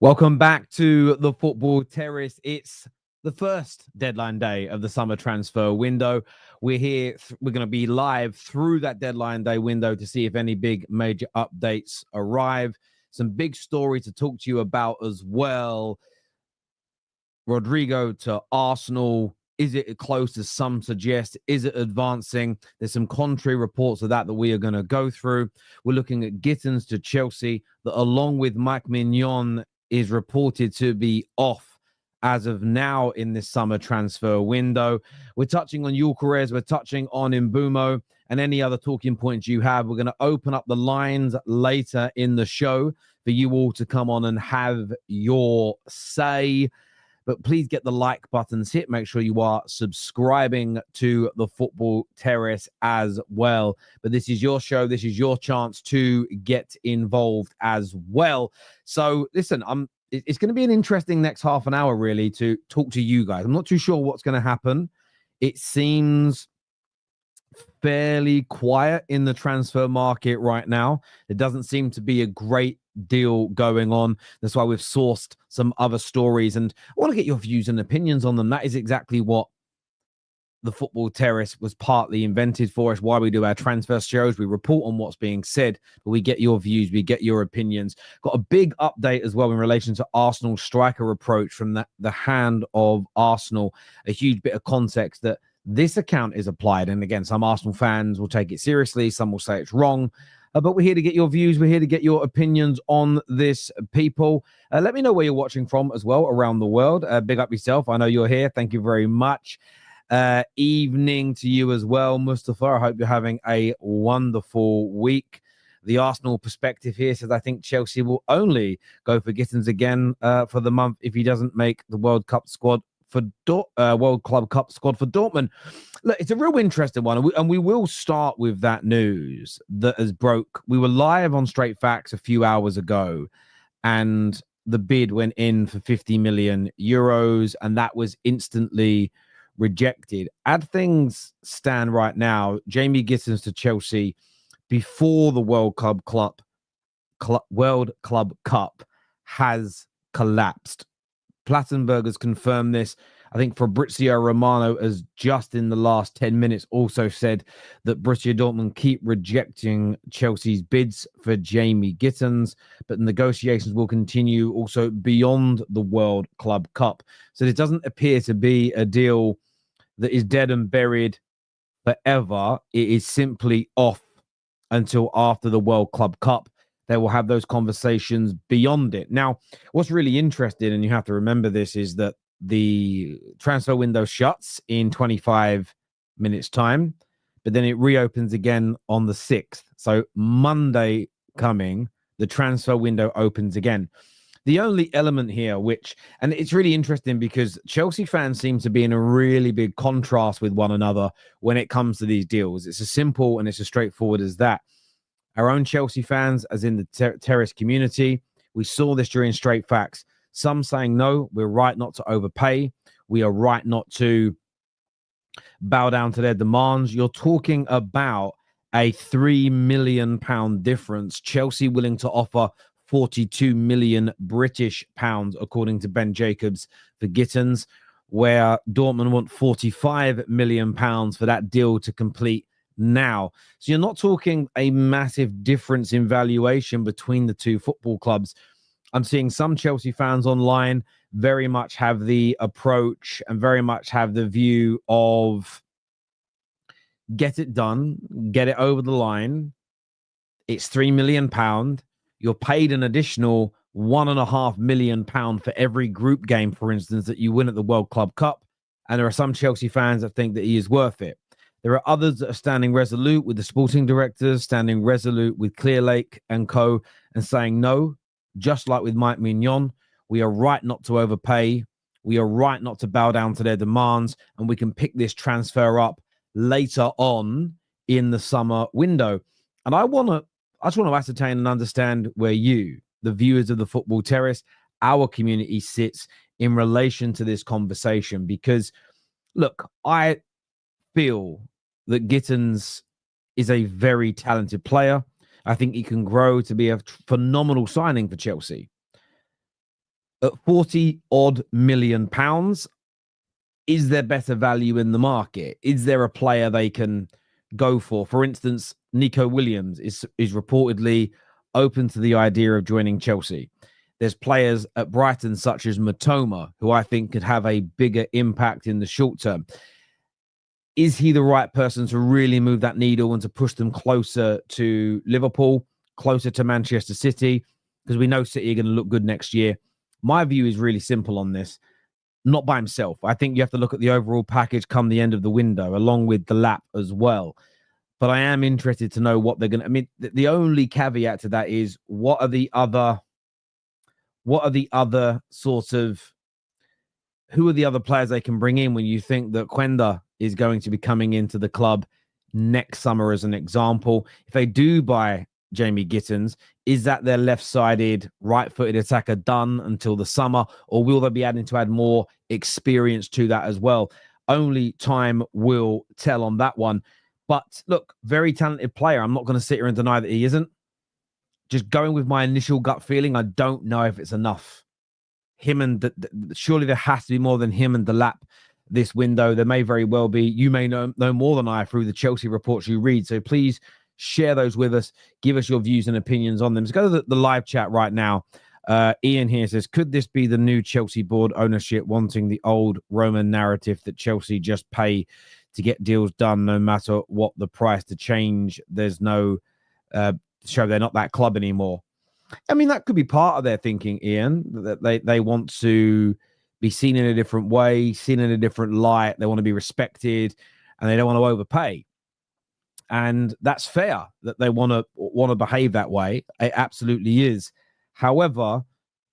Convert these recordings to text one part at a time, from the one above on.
Welcome back to the Football Terrace. It's the first deadline day of the summer transfer window. We're here. We're going to be live through that deadline day window to see if any big major updates arrive. Some big story to talk to you about as well. Rodrygo to Arsenal. Is it close as some suggest? Is it advancing? There's some contrary reports of that we are going to go through. We're looking at Gittens to Chelsea, that along with Mike Maignan is reported to be off as of now in this summer transfer window. We're touching on Gyokeres, we're touching on Mbeumo, and any other talking points you have. We're going to open up the lines later in the show for you all to come on and have your say. But please get the like buttons hit. Make sure you are subscribing to the Football Terrace as well. But this is your show. This is your chance to get involved as well. So listen, it's going to be an interesting next half an hour, really, to talk to you guys. I'm not too sure what's going to happen. It seems fairly quiet in the transfer market right now. There doesn't seem to be a great deal going on. That's why we've sourced some other stories, and I want to get your views and opinions on them. That is exactly what the Football Terrace was partly invented for. Us why we do our transfer shows. We report on what's being said, but we get your views, we get your opinions. Got a big update as well in relation to Arsenal's striker approach from the hand of Arsenal. A huge bit of context that this account is applied, and again, some Arsenal fans will take it seriously, some will say it's wrong. But we're here to get your views. We're here to get your opinions on this, people. Let me know where you're watching from as well around the world. Big up yourself. I know you're here. Thank you very much. Evening to you as well, Mustafa. I hope you're having a wonderful week. The Arsenal perspective here says, I think Chelsea will only go for Gittens again for the month if he doesn't make the World Cup squad for World Club Cup squad for Dortmund. Look, it's a real interesting one, and we will start with that news that has broke. We were live on Straight Facts a few hours ago, and the bid went in for 50 million euros, and that was instantly rejected. As things stand right now, Jamie Gittens to Chelsea before the World Club Cup has collapsed. Plattenberg has confirmed this. I think Fabrizio Romano has just in the last 10 minutes also said that Borussia Dortmund keep rejecting Chelsea's bids for Jamie Gittens, but negotiations will continue also beyond the World Club Cup. So it doesn't appear to be a deal that is dead and buried forever. It is simply off until after the World Club Cup. They will have those conversations beyond it. Now, what's really interesting, and you have to remember this, is that the transfer window shuts in 25 minutes' time, but then it reopens again on the 6th. So Monday coming, the transfer window opens again. The only element here, and it's really interesting because Chelsea fans seem to be in a really big contrast with one another when it comes to these deals. It's as simple and it's as straightforward as that. Our own Chelsea fans, as in the Terrace community, we saw this during Straight Facts. Some saying, no, we're right not to overpay. We are right not to bow down to their demands. You're talking about a £3 million difference. Chelsea willing to offer 42 million British pounds, according to Ben Jacobs, for Gittens, where Dortmund want 45 million pounds for that deal to complete now. So you're not talking a massive difference in valuation between the two football clubs. I'm seeing some Chelsea fans online very much have the approach and very much have the view of get it done, get it over the line. It's £3 million. You're paid an additional £1.5 million for every group game, for instance, that you win at the World Club Cup. And there are some Chelsea fans that think that he is worth it. There are others that are standing resolute with the sporting directors, standing resolute with Clearlake and co, and saying no, just like with Mike Maignan, we are right not to overpay. We are right not to bow down to their demands, and we can pick this transfer up later on in the summer window. And I just want to ascertain and understand where you, the viewers of the Football Terrace, our community, sits in relation to this conversation. Because, look, I feel that Gittens is a very talented player. I think he can grow to be a phenomenal signing for Chelsea. At 40 odd million pounds, is there better value in the market? Is there a player they can go for? For instance, Nico Williams is reportedly open to the idea of joining Chelsea. There's players at Brighton such as Mbeumo, who I think could have a bigger impact in the short term. Is he the right person to really move that needle and to push them closer to Liverpool, closer to Manchester City? Because we know City are going to look good next year. My view is really simple on this. Not by himself. I think you have to look at the overall package come the end of the window, along with the lap as well. But I am interested to know what they're going to... I mean, the only caveat to that is what are the other sorts of... Who are the other players they can bring in when you think that Quenda is going to be coming into the club next summer, as an example? If they do buy Jamie Gittens, is that their left-sided, right-footed attacker done until the summer, or will they be adding to add more experience to that as well? Only time will tell on that one. But look, very talented player. I'm not going to sit here and deny that he isn't. Just going with my initial gut feeling, I don't know if it's enough. Him and surely there has to be more than him and the lap this window. There may very well be. You may know more than I through the Chelsea reports you read. So please share those with us. Give us your views and opinions on them. Let's go to the live chat right now. Ian here says, could this be the new Chelsea board ownership wanting the old Roman narrative that Chelsea just pay to get deals done no matter what the price to change? There's no show they're not that club anymore. I mean, that could be part of their thinking, Ian, that they want to be seen in a different way, seen in a different light. They want to be respected and they don't want to overpay. And that's fair that they want to behave that way. It absolutely is. However,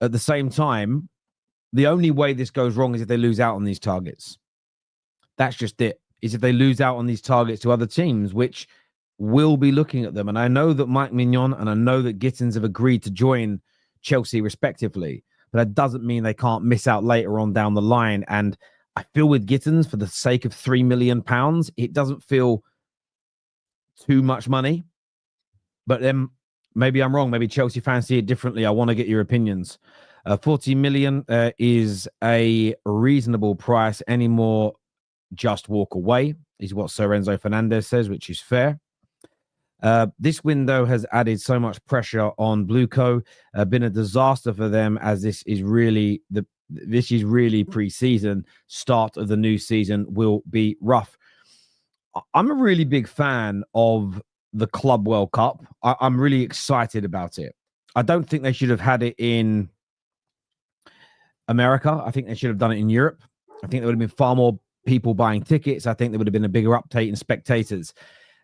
at the same time, the only way this goes wrong is if they lose out on these targets. That's just it. Is if they lose out on these targets to other teams, which will be looking at them. And I know that Mike Maignan and I know that Gittens have agreed to join Chelsea respectively, but that doesn't mean they can't miss out later on down the line. And I feel with Gittens, for the sake of £3 million, it doesn't feel too much money. But then maybe I'm wrong. Maybe Chelsea fans see it differently. I want to get your opinions. 40 million is a reasonable price. Any more, just walk away, is what Sir Enzo Fernandez says, which is fair. This window has added so much pressure on Blueco, been a disaster for them, as this is really pre-season. Start of the new season will be rough. I'm a really big fan of the Club World Cup. I'm really excited about it. I don't think they should have had it in America. I think they should have done it in Europe. I think there would have been far more people buying tickets. I think there would have been a bigger uptake in spectators.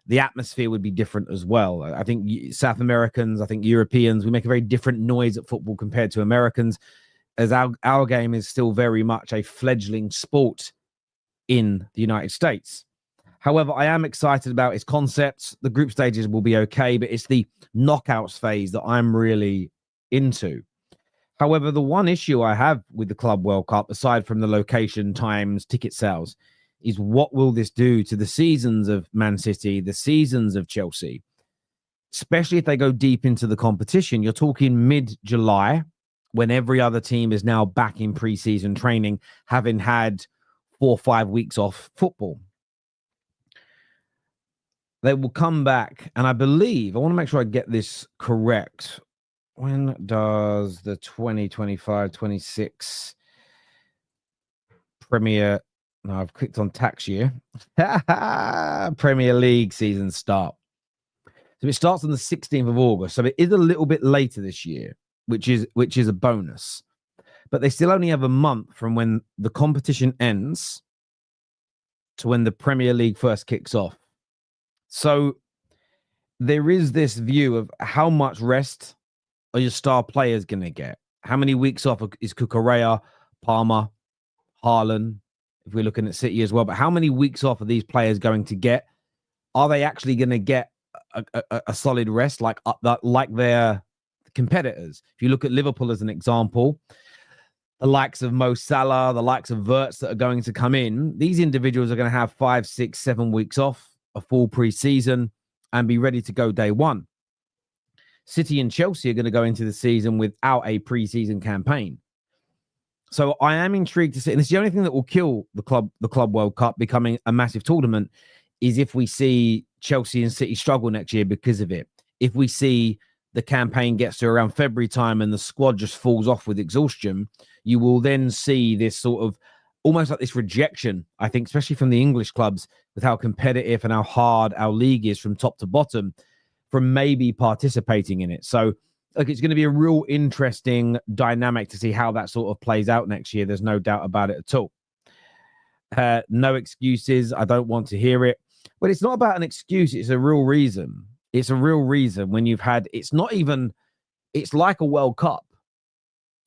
The atmosphere would be different as well. I think South Americans, I think Europeans, we make a very different noise at football compared to Americans, as our game is still very much a fledgling sport in the United States. However, I am excited about its concepts. The group stages will be okay, but it's the knockouts phase that I'm really into. However, the one issue I have with the Club World Cup, aside from the location, times, ticket sales, is what will this do to the seasons of Man City, the seasons of Chelsea, especially if they go deep into the competition. You're talking mid-July, when every other team is now back in pre-season training, having had 4 or 5 weeks off football. They will come back, and I believe, I want to make sure I get this correct. When does the 2025-26 Premier... No, I've clicked on tax year. Premier League season start. So it starts on the 16th of August. So it is a little bit later this year, which is a bonus. But they still only have a month from when the competition ends to when the Premier League first kicks off. So there is this view of how much rest are your star players going to get? How many weeks off is Cucurella, Palmer, Haaland, if we're looking at City as well? But how many weeks off are these players going to get? Are they actually going to get a solid rest like their competitors? If you look at Liverpool as an example, the likes of Mo Salah, the likes of Wirtz that are going to come in, these individuals are going to have 5, 6, 7 weeks off, a full pre-season, and be ready to go day one. City and Chelsea are going to go into the season without a pre-season campaign. So I am intrigued to see, and it's the only thing that will kill the Club World Cup becoming a massive tournament is if we see Chelsea and City struggle next year because of it. If we see the campaign gets to around February time and the squad just falls off with exhaustion, you will then see this sort of almost like this rejection, I think, especially from the English clubs with how competitive and how hard our league is from top to bottom from maybe participating in it. So like it's going to be a real interesting dynamic to see how that sort of plays out next year. There's no doubt about it at all. No excuses. I don't want to hear it. But it's not about an excuse. It's a real reason. It's a real reason when you've had, it's not even, it's like a World Cup.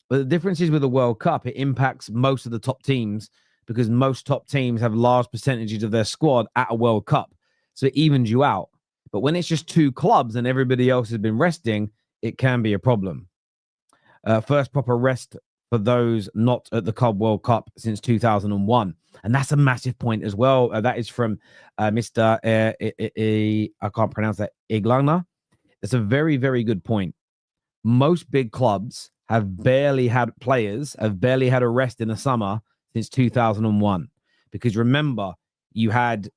But the difference is with the World Cup, it impacts most of the top teams because most top teams have large percentages of their squad at a World Cup. So it evens you out. But when it's just two clubs and everybody else has been resting, it can be a problem. First proper rest for those not at the Club World Cup since 2001. And that's a massive point as well. That is from Mr. I can't pronounce that, Iglana. It's a very, very good point. Most big clubs have barely had a rest in the summer since 2001. Because remember, you had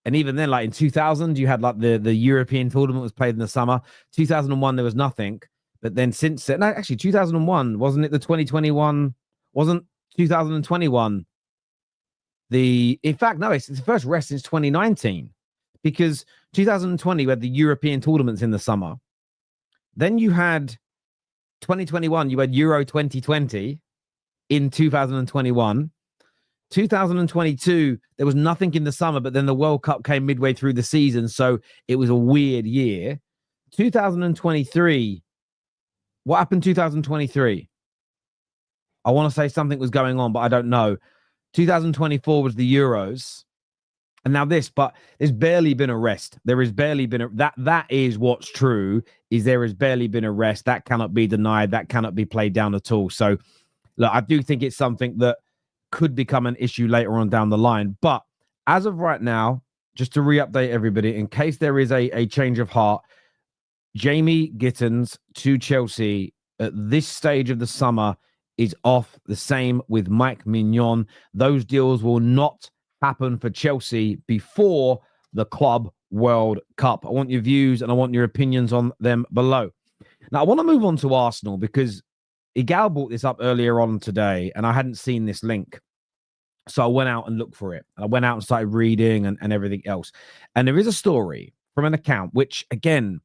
and even then, like in 2000, you had like the European tournament was played in the summer. 2001, there was nothing. But then since then, no, actually 2001, wasn't it the 2021? Wasn't 2021? In fact, no, it's the first rest since 2019 because 2020, we had the European tournaments in the summer. Then you had 2021, you had Euro 2020 in 2021. 2022, there was nothing in the summer, but then the World Cup came midway through the season. So it was a weird year. 2023, what happened 2023? I want to say something was going on, but I don't know. 2024 was the Euros. And now this, but there's barely been a rest. There has barely been that is what's true, is there has barely been a rest. That cannot be denied. That cannot be played down at all. So look, I do think it's something that could become an issue later on down the line. But as of right now, just to re-update everybody, in case there is a change of heart, Jamie Gittens to Chelsea at this stage of the summer is off. The same with Mike Maignan. Those deals will not happen for Chelsea before the Club World Cup. I want your views and I want your opinions on them below. Now, I want to move on to Arsenal because Igal brought this up earlier on today and I hadn't seen this link. So I went out and looked for it. I went out and started reading and everything else. And there is a story from an account, which again,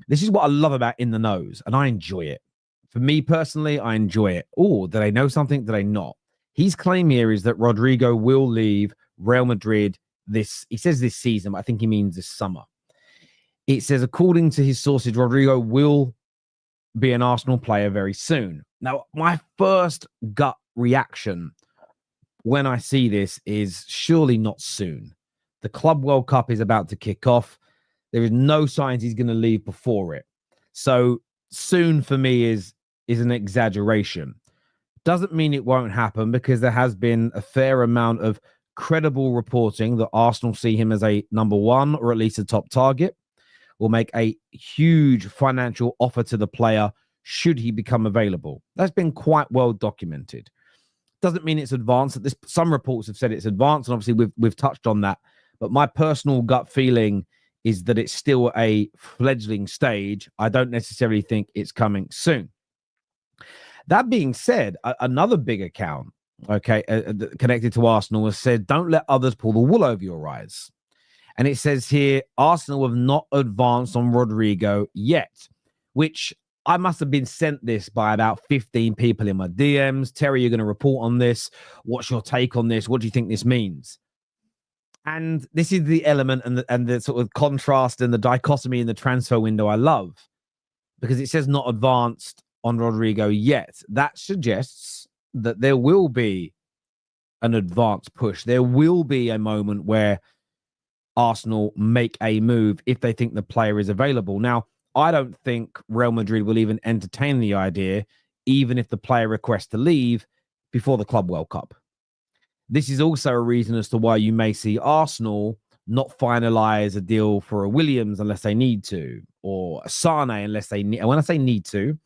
this is what I love about In the Nose, and I enjoy it. For me personally, I enjoy it. Oh, did I know something? Did I not? His claim here is that Rodrygo will leave Real Madrid he says this season, but I think he means this summer. It says, according to his sources, Rodrygo will be an Arsenal player very soon. Now, my first gut reaction when I see this is surely not soon. The Club World Cup is about to kick off. There is no signs he's going to leave before it. So soon for me is an exaggeration. Doesn't mean it won't happen because there has been a fair amount of credible reporting that Arsenal see him as a number one or at least a top target, will make a huge financial offer to the player should he become available. That's been quite well documented. Doesn't mean it's advanced. Some reports have said it's advanced, and obviously we've touched on that. But my personal gut feeling is that it's still a fledgling stage. I don't necessarily think it's coming soon. That being said, another big account, connected to Arsenal, has said, don't let others pull the wool over your eyes. And it says here, Arsenal have not advanced on Rodrygo yet, which I must have been sent this by about 15 people in my DMs. Terry, you're going to report on this. What's your take on this? What do you think this means? And this is the element and the sort of contrast and the dichotomy in the transfer window I love, because it says not advanced on Rodrygo yet. That suggests that there will be an advanced push. There will be a moment where Arsenal make a move if they think the player is available. Now, I don't think Real Madrid will even entertain the idea, even if the player requests to leave before the Club World Cup. This is also a reason as to why you may see Arsenal not finalize a deal for a Williams unless they need to, or a Sane unless they need. And when I say need to,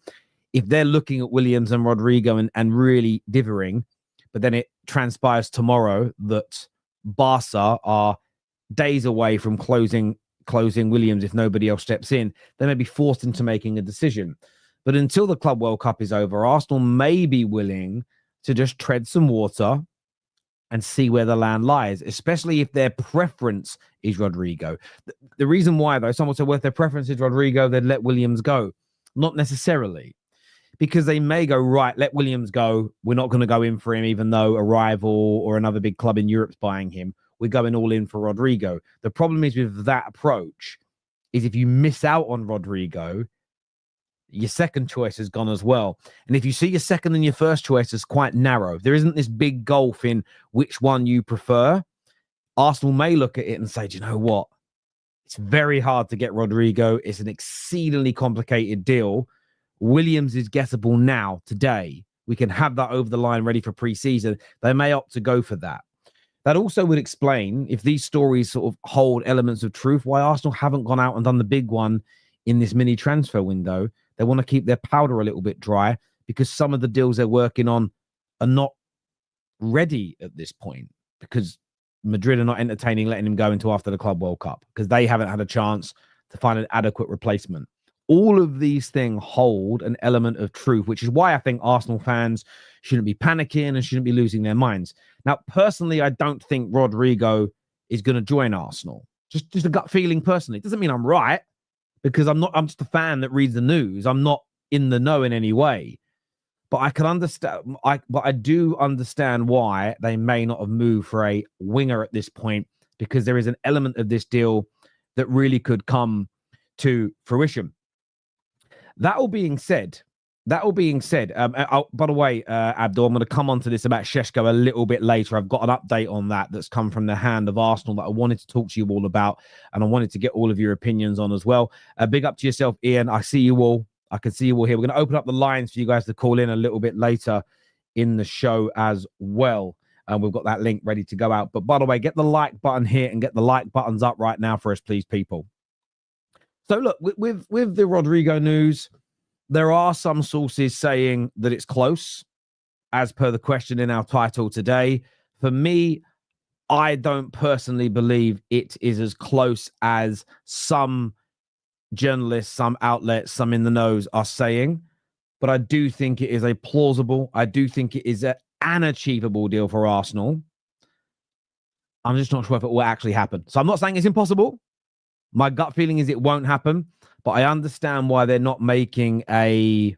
if they're looking at Williams and Rodrygo and really differing, but then it transpires tomorrow that Barca are days away from closing Williams if nobody else steps in, they may be forced into making a decision. But until the Club World Cup is over, Arsenal may be willing to just tread some water and see where the land lies, especially if their preference is Rodrygo. The reason why, though, someone said, well, if their preference is Rodrygo, they'd let Williams go. Not necessarily, because they may go, right, let Williams go. We're not going to go in for him, even though a rival or another big club in Europe's buying him. We're going all in for Rodrygo. The problem is with that approach is if you miss out on Rodrygo, your second choice has gone as well. And if you see your second and your first choice as quite narrow, there isn't this big gulf in which one you prefer. Arsenal may look at it and say, do you know what? It's very hard to get Rodrygo. It's an exceedingly complicated deal. Williams is gettable now, today. We can have that over the line ready for pre-season. They may opt to go for that. That also would explain, if these stories sort of hold elements of truth, why Arsenal haven't gone out and done the big one in this mini transfer window. They want to keep their powder a little bit dry because some of the deals they're working on are not ready at this point, because Madrid are not entertaining letting him go until after the Club World Cup because they haven't had a chance to find an adequate replacement. All of these things hold an element of truth, which is why I think Arsenal fans shouldn't be panicking and shouldn't be losing their minds. Now, personally, I don't think Rodrygo is going to join Arsenal. Just a gut feeling personally. It doesn't mean I'm right, because I'm just a fan that reads the news. I'm not in the know in any way. But I can understand, but I do understand why they may not have moved for a winger at this point, because there is an element of this deal that really could come to fruition. That all being said, by the way, Abdul, I'm going to come on to this about Šeško a little bit later. I've got an update on that's come from the hand of Arsenal that I wanted to talk to you all about, and I wanted to get all of your opinions on as well. Big up to yourself, Ian. I see you all. I can see you all here. We're going to open up the lines for you guys to call in a little bit later in the show as well. And we've got that link ready to go out. But by the way, get the like button here and get the like buttons up right now for us, please, people. So look, with the Rodrygo news, there are some sources saying that it's close, as per the question in our title today. For me, I don't personally believe it is as close as some journalists, some outlets, some in the knows are saying. But I do think it is a plausible, I do think it is an achievable deal for Arsenal. I'm just not sure if it will actually happen. So I'm not saying it's impossible. My gut feeling is it won't happen, but I understand why they're not making I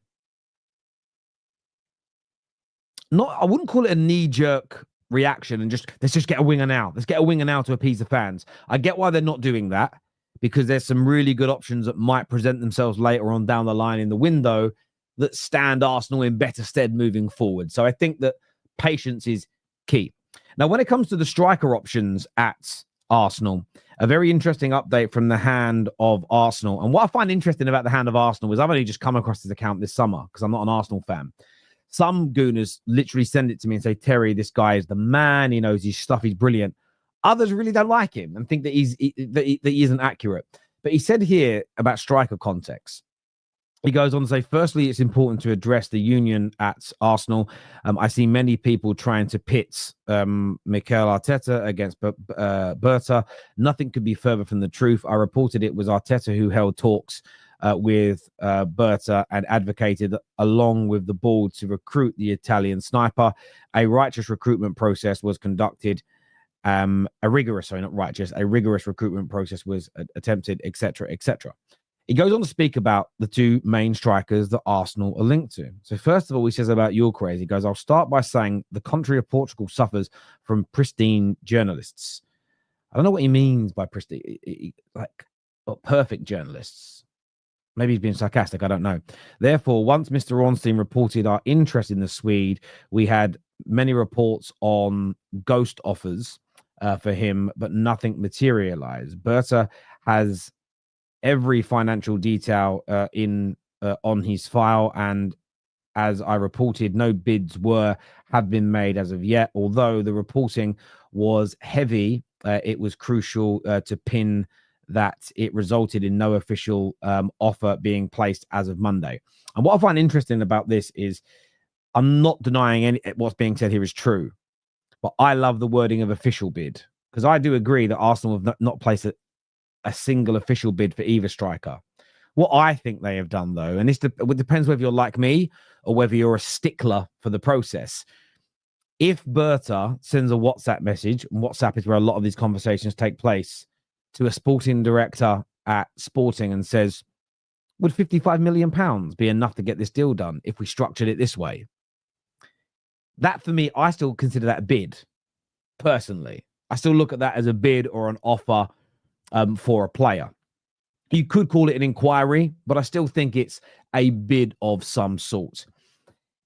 wouldn't call it a knee-jerk reaction and let's just get a winger now. Let's get a winger now to appease the fans. I get why they're not doing that, because there's some really good options that might present themselves later on down the line in the window that stand Arsenal in better stead moving forward. So I think that patience is key. Now, when it comes to the striker options at Arsenal, a very interesting update from the hand of Arsenal. And what I find interesting about the hand of Arsenal is I've only just come across this account this summer because I'm not an Arsenal fan. Some gooners literally send it to me and say, Terry, this guy is the man. He knows his stuff. He's brilliant. Others really don't like him and think that he isn't accurate. But he said here about striker context. He goes on to say, firstly, it's important to address the union at Arsenal. I see many people trying to pit Mikel Arteta against Berta. Nothing could be further from the truth. I reported it was Arteta who held talks with Berta and advocated along with the board to recruit the Italian sniper. A righteous recruitment process was conducted. A rigorous recruitment process was attempted, etc., etc. He goes on to speak about the two main strikers that Arsenal are linked to. So first of all, he says about Gyokeres, he goes, I'll start by saying the country of Portugal suffers from pristine journalists. I don't know what he means by pristine, perfect journalists. Maybe he's being sarcastic, I don't know. Therefore, once Mr. Ornstein reported our interest in the Swede, we had many reports on ghost offers for him, but nothing materialized. Berta has every financial detail on his file, and as I reported, no bids have been made as of yet. Although the reporting was heavy, it was crucial to pin that it resulted in no official offer being placed as of Monday. And what I find interesting about this is I'm not denying what's being said here is true, but I love the wording of official bid, because I do agree that Arsenal have not placed a single official bid for either striker. What I think they have done, though, and it depends whether you're like me or whether you're a stickler for the process. If Berta sends a WhatsApp message, and WhatsApp is where a lot of these conversations take place, to a sporting director at Sporting and says, would £55 million be enough to get this deal done if we structured it this way? That, for me, I still consider that a bid, personally. I still look at that as a bid or an offer for a player. You could call it an inquiry, but I still think it's a bid of some sort.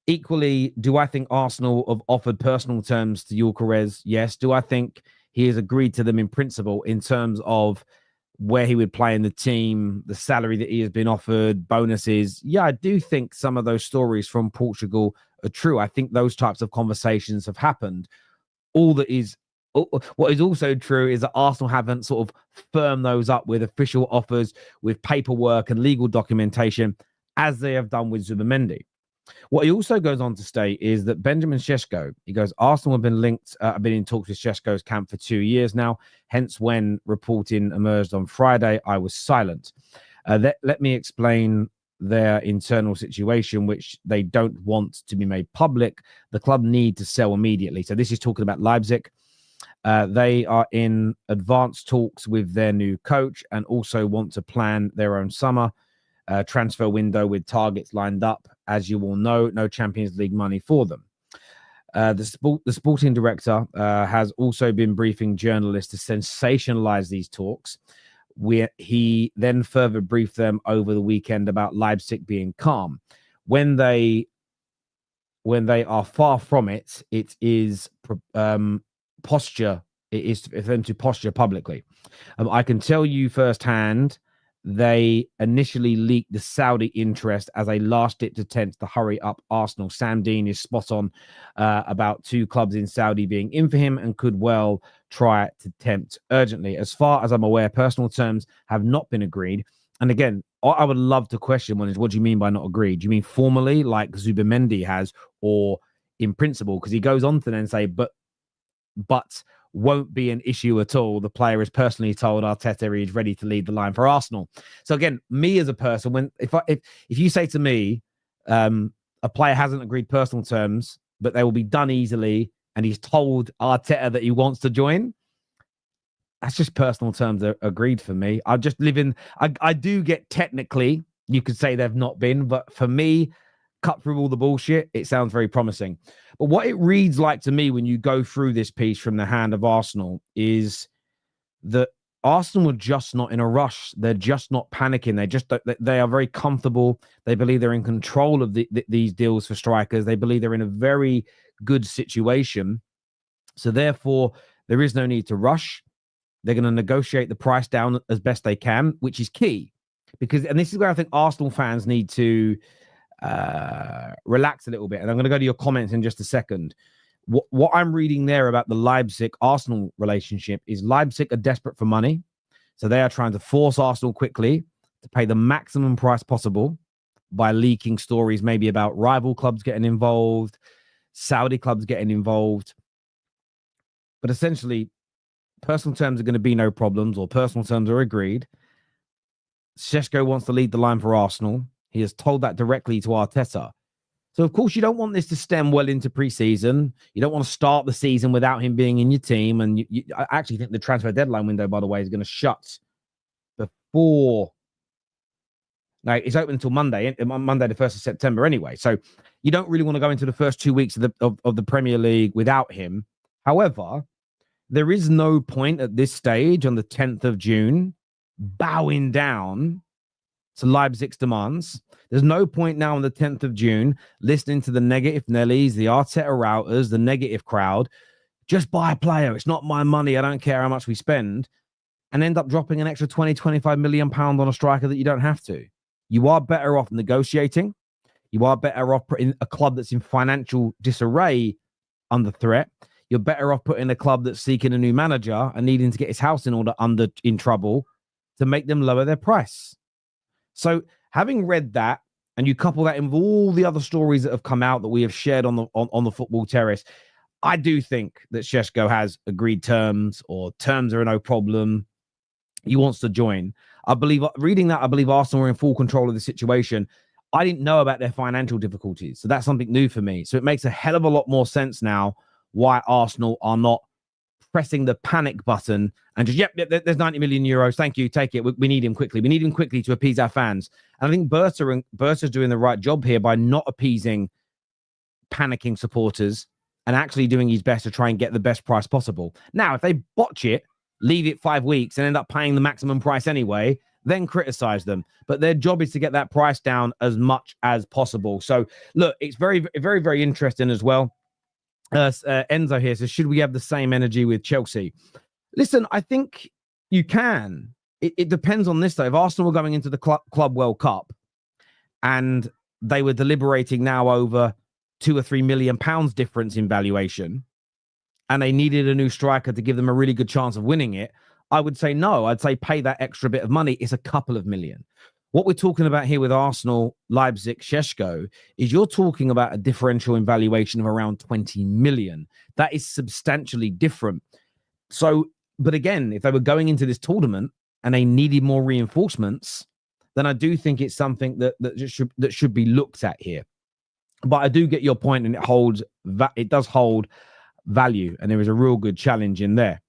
Equally, do I think Arsenal have offered personal terms to Gyokeres? Yes. Do I think he has agreed to them in principle in terms of where he would play in the team, the salary that he has been offered, bonuses? Yeah, I do think some of those stories from Portugal are true. I think those types of conversations have happened. What is also true is that Arsenal haven't sort of firmed those up with official offers, with paperwork and legal documentation, as they have done with Zubimendi. What he also goes on to state is that Benjamin Šeško, he goes, Arsenal have been linked, been in talks with Šeško's camp for 2 years now. Hence, when reporting emerged on Friday, I was silent. Let me explain their internal situation, which they don't want to be made public. The club need to sell immediately. So this is talking about Leipzig. They are in advanced talks with their new coach and also want to plan their own summer transfer window with targets lined up. As you all know, no Champions League money for them. The sporting director has also been briefing journalists to sensationalize these talks. He then further briefed them over the weekend about Leipzig being calm. When they are far from it, it is posture. It is for them to posture publicly. I can tell you firsthand, they initially leaked the Saudi interest as a last-ditch attempt to hurry up Arsenal. Sam Dean is spot on about 2 clubs in Saudi being in for him and could well try to tempt urgently. As far as I'm aware, personal terms have not been agreed. And again, I would love to question one is, what do you mean by not agreed? Do you mean formally, like Zubimendi has, or in principle? Because he goes on to then say, but won't be an issue at all. The player is personally told Arteta he's ready to lead the line for Arsenal. So again, me as a person, if you say to me, a player hasn't agreed personal terms, but they will be done easily, and he's told Arteta that he wants to join, that's just personal terms are agreed for me. I just live in. I do get technically, you could say they've not been, but for me, cut through all the bullshit, it sounds very promising. But what it reads like to me when you go through this piece from the hand of Arsenal is that Arsenal are just not in a rush. They're just not panicking. They are very comfortable. They believe they're in control of these deals for strikers. They believe they're in a very good situation. So therefore, there is no need to rush. They're going to negotiate the price down as best they can, which is key. And this is where I think Arsenal fans need to relax a little bit. And I'm going to go to your comments in just a second. What I'm reading there about the Leipzig-Arsenal relationship is Leipzig are desperate for money. So they are trying to force Arsenal quickly to pay the maximum price possible by leaking stories maybe about rival clubs getting involved, Saudi clubs getting involved. But essentially, personal terms are going to be no problems, or personal terms are agreed. Šeško wants to lead the line for Arsenal. He has told that directly to Arteta. So, of course, you don't want this to stem well into pre-season. You don't want to start the season without him being in your team. And I actually think the transfer deadline window, by the way, is going to shut before. Now, it's open until Monday the 1st of September anyway. So you don't really want to go into the first 2 weeks of the Premier League without him. However, there is no point at this stage on the 10th of June bowing down to Leipzig's demands. There's no point now on the 10th of June listening to the negative Nellies, the Arteta routers, the negative crowd. Just buy a player. It's not my money. I don't care how much we spend. And end up dropping an extra 20-25 million pounds on a striker that you don't have to. You are better off negotiating. You are better off putting a club that's in financial disarray under threat. You're better off putting a club that's seeking a new manager and needing to get his house in order in trouble to make them lower their price. So having read that, and you couple that in with all the other stories that have come out that we have shared on the Football Terrace, I do think that Šeško has agreed terms, or terms are no problem. He wants to join. I believe, reading that, I believe Arsenal were in full control of the situation. I didn't know about their financial difficulties, so that's something new for me. So it makes a hell of a lot more sense now why Arsenal are not pressing the panic button and just, yep, there's 90 million euros. Thank you. Take it. We need him quickly. We need him quickly to appease our fans. And I think Berta's doing the right job here by not appeasing panicking supporters and actually doing his best to try and get the best price possible. Now, if they botch it, leave it 5 weeks and end up paying the maximum price anyway, then criticize them. But their job is to get that price down as much as possible. So look, it's very, very, very interesting as well. Enzo here says, should we have the same energy with Chelsea? Listen, I think you can. It depends on this, though. If Arsenal were going into the Club World Cup and they were deliberating now over £2 or £3 million difference in valuation, and they needed a new striker to give them a really good chance of winning it, I would say no. I'd say pay that extra bit of money. It's a couple of million. What we're talking about here with Arsenal, Leipzig, Šeško, is you're talking about a differential in valuation of around 20 million. That is substantially different. So, but again, if they were going into this tournament and they needed more reinforcements, then I do think it's something that should be looked at here. But I do get your point, and it does hold value, and there is a real good challenge in there.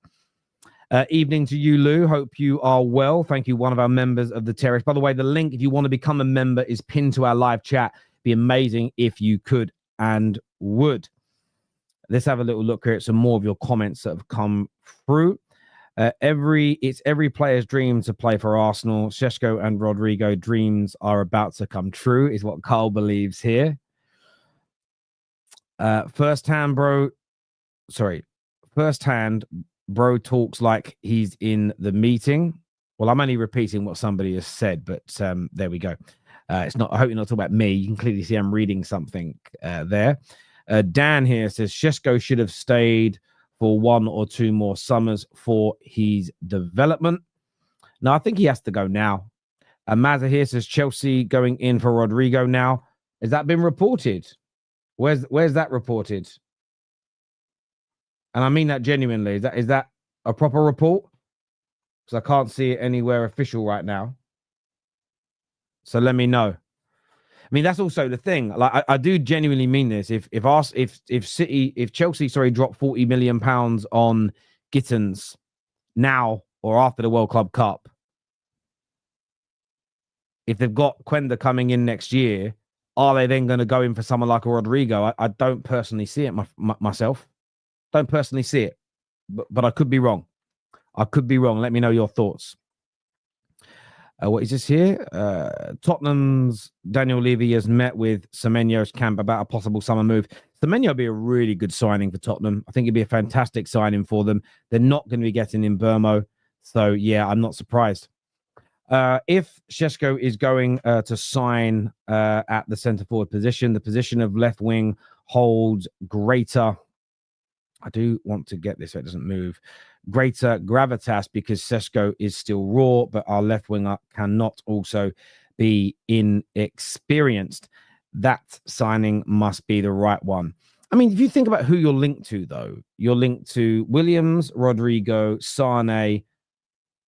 Evening to you, Lou. Hope you are well. Thank you, one of our members of the Terrace. By the way, the link, if you want to become a member, is pinned to our live chat. Be amazing if you could and would. Let's have a little look here at some more of your comments that have come through. It's every player's dream to play for Arsenal. Šeško and Rodrygo dreams are about to come true, is what Carl believes here. Firsthand, bro talks like he's in the meeting. Well, I'm only repeating what somebody has said, but there we go. It's not. I hope you're not talking about me. You can clearly see I'm reading something there. Dan here says Šeško should have stayed for 1 or 2 more summers for his development. No, I think he has to go now. Mazza here says Chelsea going in for Rodrygo now. Has that been reported? Where's that reported? And I mean that genuinely. Is that a proper report? Because I can't see it anywhere official right now. So let me know. I mean, that's also the thing. Like, I do genuinely mean this. If Chelsea, drop £40 million on Gittens now or after the World Club Cup, if they've got Quenda coming in next year, are they then going to go in for someone like a Rodrygo? I don't personally see it myself. Don't personally see it, but I could be wrong. I could be wrong. Let me know your thoughts. What is this here? Tottenham's Daniel Levy has met with Semenyo's camp about a possible summer move. Semenyo would be a really good signing for Tottenham. I think it'd be a fantastic signing for them. They're not going to be getting Mbeumo. So, yeah, I'm not surprised. If Šeško is going to sign at the centre-forward position, the position of left wing holds greater... I do want to get this so it doesn't move. Greater gravitas because Šeško is still raw, but our left winger cannot also be inexperienced. That signing must be the right one. I mean, if you think about who you're linked to, though, you're linked to Williams, Rodrygo, Sane,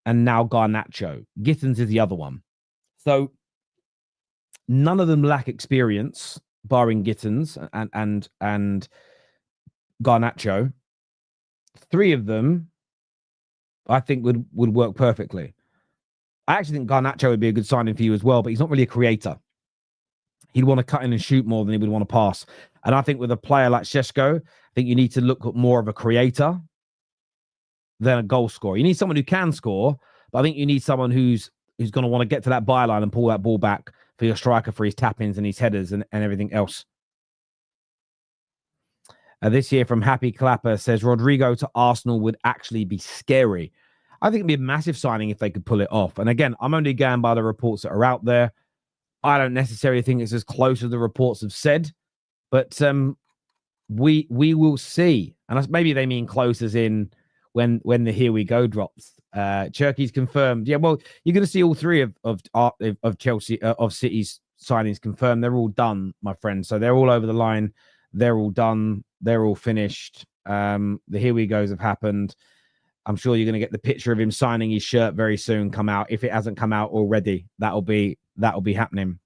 and now Garnacho. Gittens is the other one. So none of them lack experience, barring Gittens and Garnacho. 3 of them, I think, would work perfectly. I actually think Garnacho would be a good signing for you as well, but he's not really a creator. He'd want to cut in and shoot more than he would want to pass. And I think with a player like Šeško, I think you need to look at more of a creator than a goal scorer. You need someone who can score, but I think you need someone who's going to want to get to that byline and pull that ball back for your striker, for his tap-ins and his headers and everything else. This year from Happy Clapper says Rodrygo to Arsenal would actually be scary. I think it'd be a massive signing if they could pull it off. And again, I'm only going by the reports that are out there. I don't necessarily think it's as close as the reports have said, but we will see. And maybe they mean close as in when the here we go drops. Cherky's confirmed. Yeah, well, you're going to see all three of Chelsea of City's signings confirmed. They're all done, my friend. So they're all over the line. They're all done. They're all finished. The here we goes have happened. I'm sure you're going to get the picture of him signing his shirt very soon come out. If it hasn't come out already, that'll be happening.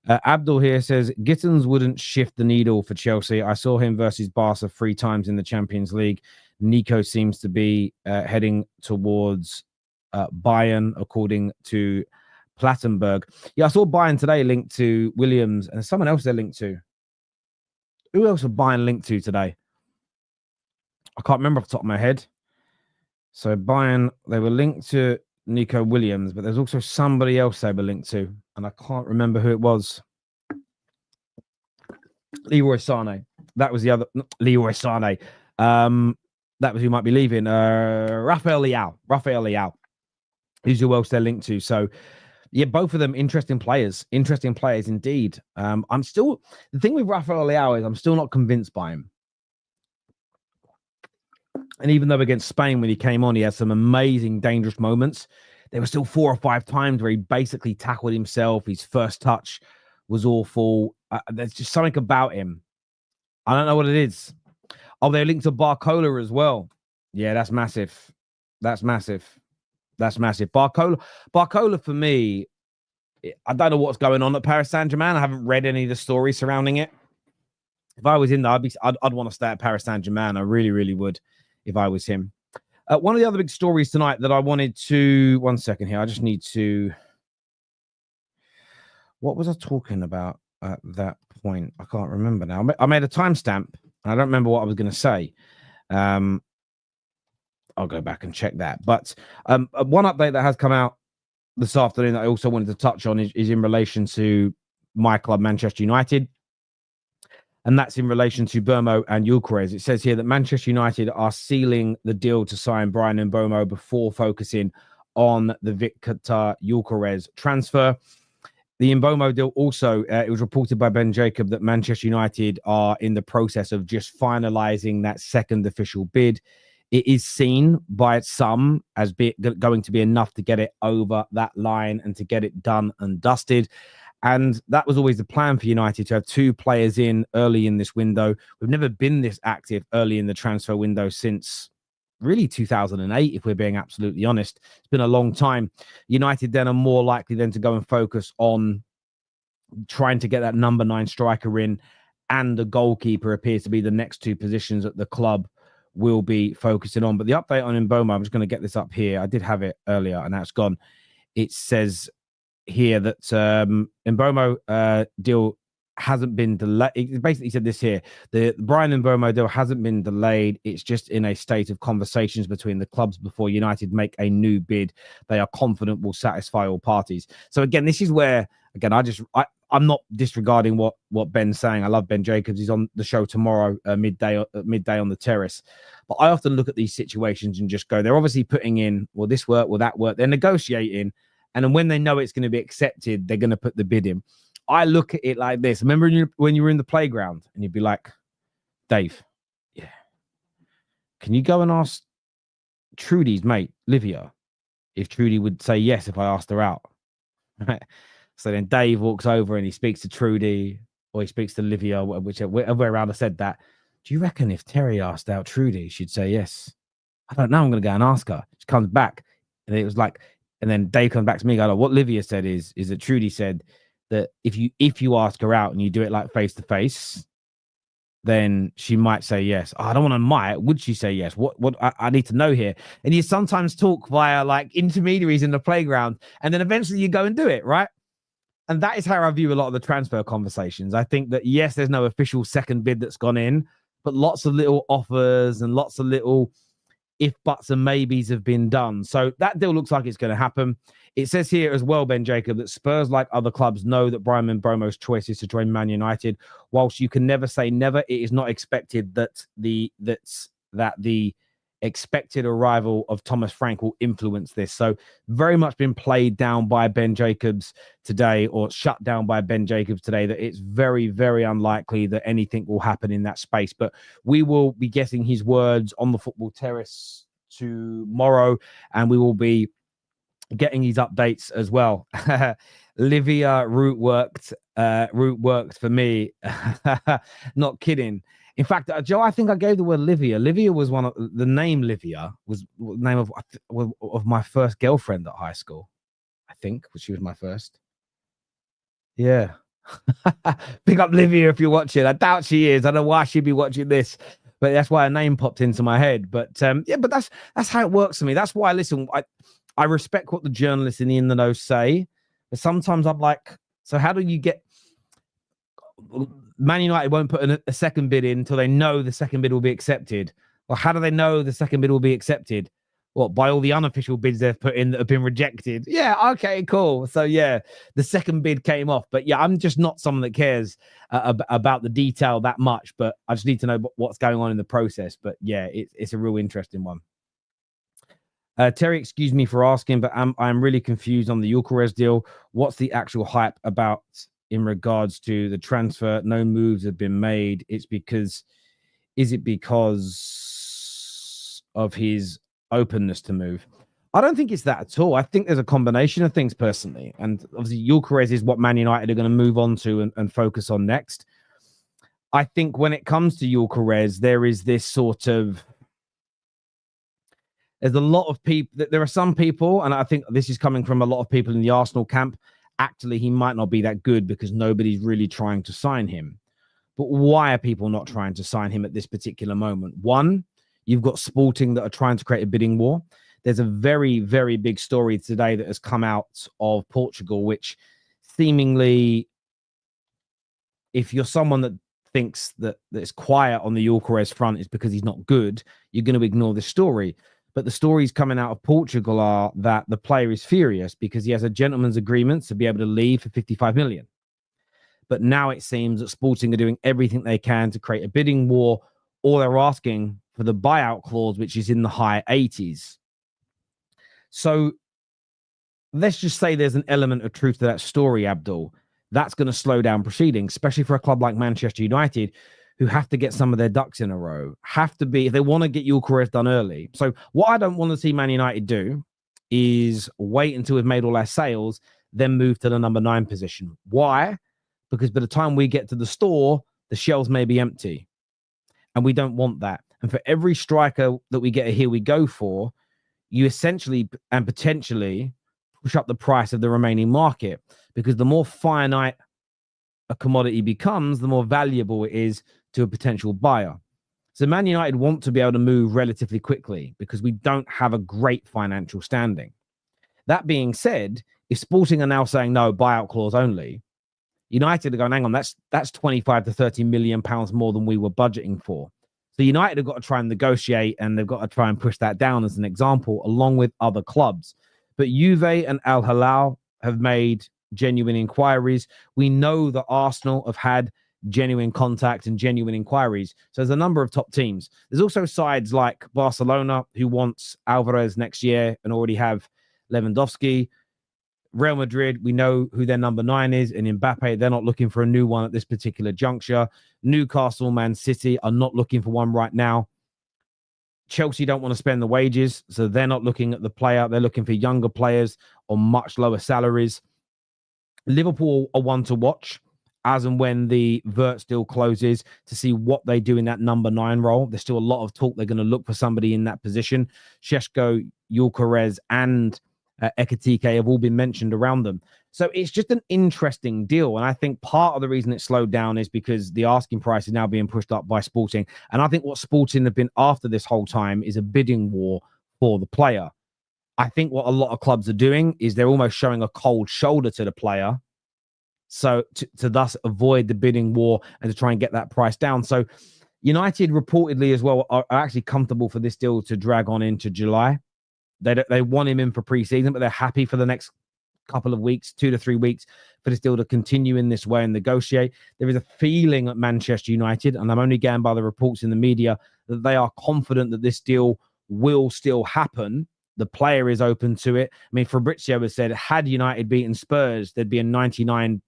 Abdul here says Gittens wouldn't shift the needle for Chelsea. I saw him versus Barca 3 times in the Champions League. Nico seems to be heading towards Bayern, according to Plattenberg. Yeah, I saw Bayern today linked to Williams, and someone else they're linked to. Who else are Bayern linked to today? I can't remember off the top of my head. So Bayern, they were linked to Nico Williams, but there's also somebody else they were linked to, and I can't remember who it was. Leroy Sané. That was the other. Leroy Sané. That was who might be leaving. Rafael Leao. Who's who else they're linked to? So, yeah, both of them interesting players. Interesting players indeed. I'm still, the thing with Rafael Leao is I'm still not convinced by him. And even though against Spain, when he came on, he had some amazing, dangerous moments. There were still 4 or 5 times where he basically tackled himself. His first touch was awful. There's just something about him. I don't know what it is. Oh, they're linked to Barcola as well. Yeah, that's massive. That's massive. Barcola for me, I don't know what's going on at Paris Saint-Germain. I haven't read any of the stories surrounding it. If I was in there, I'd want to stay at Paris Saint-Germain. I really, really would if I was him. One of the other big stories tonight that I wanted to... One second here. I just need to... What was I talking about at that point? I can't remember now. I made a timestamp. I don't remember what I was going to say. I'll go back and check that. But one update that has come out this afternoon that I also wanted to touch on is in relation to my club, Manchester United. And that's in relation to Mbeumo and Gyokeres. It says here that Manchester United are sealing the deal to sign Bryan Mbeumo before focusing on the Victor Gyokeres transfer. The Mbeumo deal also, it was reported by Ben Jacob that Manchester United are in the process of just finalising that second official bid. It is seen by some as going to be enough to get it over that line and to get it done and dusted. And that was always the plan for United, to have 2 players in early in this window. We've never been this active early in the transfer window since really 2008, if we're being absolutely honest. It's been a long time. United then are more likely then to go and focus on trying to get that number 9 striker in, and the goalkeeper appears to be the next 2 positions that the club will be focusing on. But the update on Mbeumo, I'm just going to get this up here. I did have it earlier and now it's gone. It says here that Mbeumo deal hasn't been delayed. It basically said this here: the Bryan Mbeumo deal hasn't been delayed. It's just in a state of conversations between the clubs before United make a new bid. They are confident will satisfy all parties. So again, this is where, again, I'm not disregarding what Ben's saying. I love Ben Jacobs. He's on the show tomorrow, midday on the terrace. But I often look at these situations and just go, they're obviously putting in, well, this work, well, that work. They're negotiating. And then when they know it's going to be accepted, they're going to put the bid in. I look at it like this. Remember when you were in the playground and you'd be like, Dave, yeah, can you go and ask Trudy's mate, Livia, if Trudy would say yes if I asked her out? Right? So then Dave walks over and he speaks to Trudy, or he speaks to Livia, whichever way around I said that. Do you reckon if Terry asked out Trudy, she'd say yes? I don't know. I'm going to go and ask her. She comes back and it was like, and then Dave comes back to me. What Livia said is that Trudy said that if you ask her out and you do it like face to face, then she might say yes. Oh, I don't want to might. Would she say yes? What I need to know here. And you sometimes talk via like intermediaries in the playground, and then eventually you go and do it, right? And that is how I view a lot of the transfer conversations. I think that, yes, there's no official second bid that's gone in, but lots of little offers and lots of little if buts and maybes have been done. So that deal looks like it's going to happen. It says here as well, Ben Jacob, that Spurs, like other clubs, know that Bryan Mbeumo's choice is to join Man United. Whilst you can never say never, it is not expected that the expected arrival of Thomas Frank will influence this. So very much been played down by Ben Jacobs today, or shut down by Ben Jacobs today, that it's very, very unlikely that anything will happen in that space. But we will be getting his words on the Football Terrace tomorrow, and we will be getting these updates as well. Livia route worked for me. Not kidding. In fact, Joe, I think I gave the word Livia. Livia was one of the name. Livia was the name of my first girlfriend at high school. I think she was my first. Yeah. Pick up Livia if you're watching. I doubt she is. I don't know why she'd be watching this, but that's why her name popped into my head. But yeah, but that's how it works for me. That's why I respect what the journalists in the know say, but sometimes I'm like, so how do you get Man United won't put a second bid in until they know the second bid will be accepted? Well, how do they know the second bid will be accepted? What, by all the unofficial bids they've put in that have been rejected? Yeah, okay, cool. So yeah, the second bid came off. But yeah, I'm just not someone that cares about the detail that much. But I just need to know what's going on in the process. But yeah, it's a real interesting one. Terry, excuse me for asking, but I'm really confused on the Gyokeres deal. What's the actual hype about in regards to the transfer? No moves have been made. Is it because of his openness to move? I don't think it's that at all. I think there's a combination of things personally. And obviously Gyokeres is what Man United are going to move on to and focus on next. I think when it comes to Gyokeres, there is this sort of, there's a lot of people, there are some people, and I think this is coming from a lot of people in the Arsenal camp. Actually, he might not be that good because nobody's really trying to sign him. But why are people not trying to sign him at this particular moment? One, you've got Sporting that are trying to create a bidding war. There's a very, very big story today that has come out of Portugal, which seemingly, if you're someone that thinks that it's quiet on the Gyokeres front is because he's not good, you're going to ignore this story. But the stories coming out of Portugal are that the player is furious because he has a gentleman's agreement to be able to leave for 55 million. But now it seems that Sporting are doing everything they can to create a bidding war, or they're asking for the buyout clause, which is in the high 80s. So let's just say there's an element of truth to that story, Abdul. That's going to slow down proceedings, especially for a club like Manchester United, who have to get some of their ducks in a row, if they want to get Gyokeres done early. So what I don't want to see Man United do is wait until we've made all our sales, then move to the number 9 position. Why? Because by the time we get to the store, the shelves may be empty. And we don't want that. And for every striker that we get a here we go for, you essentially and potentially push up the price of the remaining market, because the more finite a commodity becomes, the more valuable it is to a potential buyer. So Man United want to be able to move relatively quickly because we don't have a great financial standing. That being said, if Sporting are now saying no, buyout clause only, United are going, hang on, that's 25 to 30 million pounds more than we were budgeting for. So United have got to try and negotiate, and they've got to try and push that down as an example, along with other clubs. But Juve and Al Hilal have made genuine inquiries. We know that Arsenal have had genuine contact and genuine inquiries. So there's a number of top teams. There's also sides like Barcelona, who wants Alvarez next year and already have Lewandowski. Real Madrid, we know who their number 9 is, and Mbappe, they're not looking for a new one at this particular juncture. Newcastle, Man City are not looking for one right now. Chelsea don't want to spend the wages, so they're not looking at the player. They're looking for younger players on much lower salaries. Liverpool are one to watch as and when the Vert deal closes to see what they do in that number 9 role. There's still a lot of talk. They're going to look for somebody in that position. Šeško, Gyokeres, and Ekitike have all been mentioned around them. So it's just an interesting deal. And I think part of the reason it slowed down is because the asking price is now being pushed up by Sporting. And I think what Sporting have been after this whole time is a bidding war for the player. I think what a lot of clubs are doing is they're almost showing a cold shoulder to the player. So to thus avoid the bidding war and to try and get that price down. So United reportedly as well are actually comfortable for this deal to drag on into July. They want him in for pre-season, but they're happy for the next couple of weeks, 2 to 3 weeks, for this deal to continue in this way and negotiate. There is a feeling at Manchester United, and I'm only going by the reports in the media, that they are confident that this deal will still happen. The player is open to it. I mean, Fabrizio has said, had United beaten Spurs, there'd be a 99%